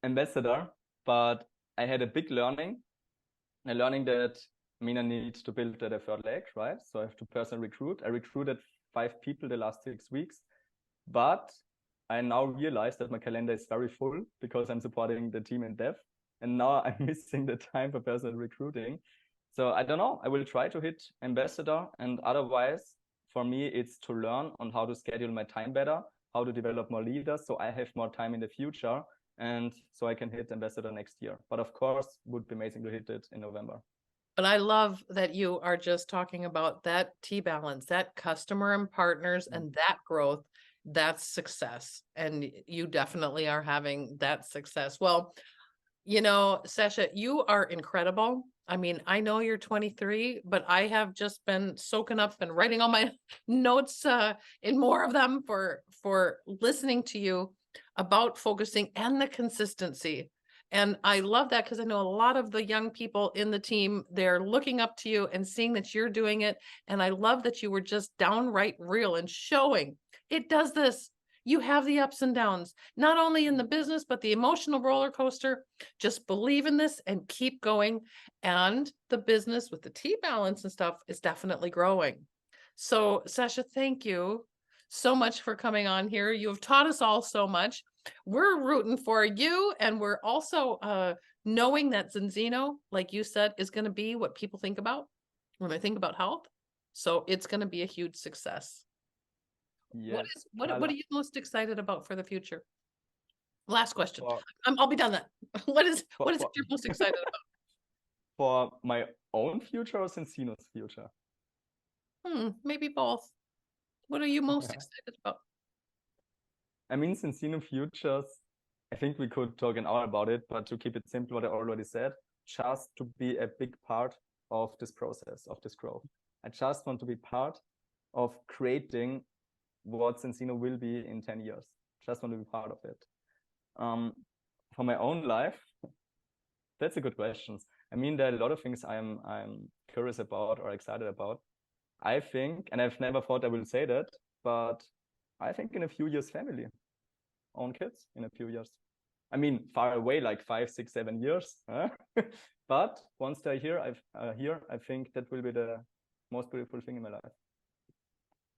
ambassador, but I had a big learning. A learning that, I need to build the third leg, right? So I have to personally recruit. I recruited 5 people the last 6 weeks, but I now realize that my calendar is very full because I'm supporting the team in dev. And now I'm missing the time for personal recruiting. So I don't know, I will try to hit ambassador, and otherwise for me, it's to learn on how to schedule my time better, how to develop more leaders, so I have more time in the future, and so I can hit ambassador next year. But of course, would be amazing to hit it in November. But I love that you are just talking about that T-balance, that customer and partners, and that growth. That's success. And you definitely are having that success. Well, Sascha, you are incredible. I know you're 23, but I have just been soaking up and writing all my notes in more of them for listening to you about focusing and the consistency. And I love that because I know a lot of the young people in the team, they're looking up to you and seeing that you're doing it. And I love that you were just downright real and showing it does this. You have the ups and downs, not only in the business, but the emotional roller coaster. Just believe in this and keep going. And the business with the T-balance and stuff is definitely growing. So Sascha, thank you so much for coming on here. You have taught us all so much. We're rooting for you, and we're also knowing that Zinzino, like you said, is going to be what people think about when they think about health. So it's going to be a huge success. Yes. What are you most excited about for the future? Last question. For, I'll be done then. What is for, it you're most excited about? for my own future or Zinzino's future? Maybe both. What are you most excited about? I mean, Zinzino futures, I think we could talk an hour about it, but to keep it simple, what I already said, just to be a big part of this process, of this growth. I just want to be part of creating what Zinzino will be in 10 years. Just want to be part of it. For my own life, that's a good question. I mean, there are a lot of things I'm curious about or excited about. I think, and I've never thought I will say that, but I think in a few years, family, own kids in a few years. I mean, far away, like 5, 6, 7 years. But once they're here, I think that will be the most beautiful thing in my life.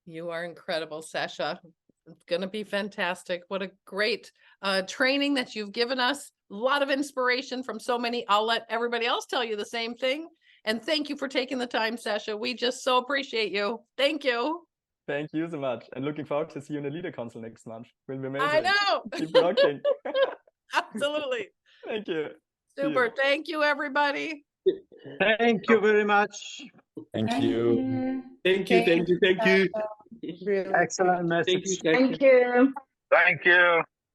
You are incredible, Sascha. It's going to be fantastic. What a great training that you've given us. A lot of inspiration from so many. I'll let everybody else tell you the same thing. And thank you for taking the time, Sascha. We just so appreciate you. Thank you. Thank you so much. And looking forward to see you in the Leader Council next month. Will be amazing. I know. Keep rocking. Absolutely. Thank you. Super. Thank you, everybody. Thank you very much. Thank you. Thank you. Thank you. Thank you. Really. Excellent message. Thank you. Thank you.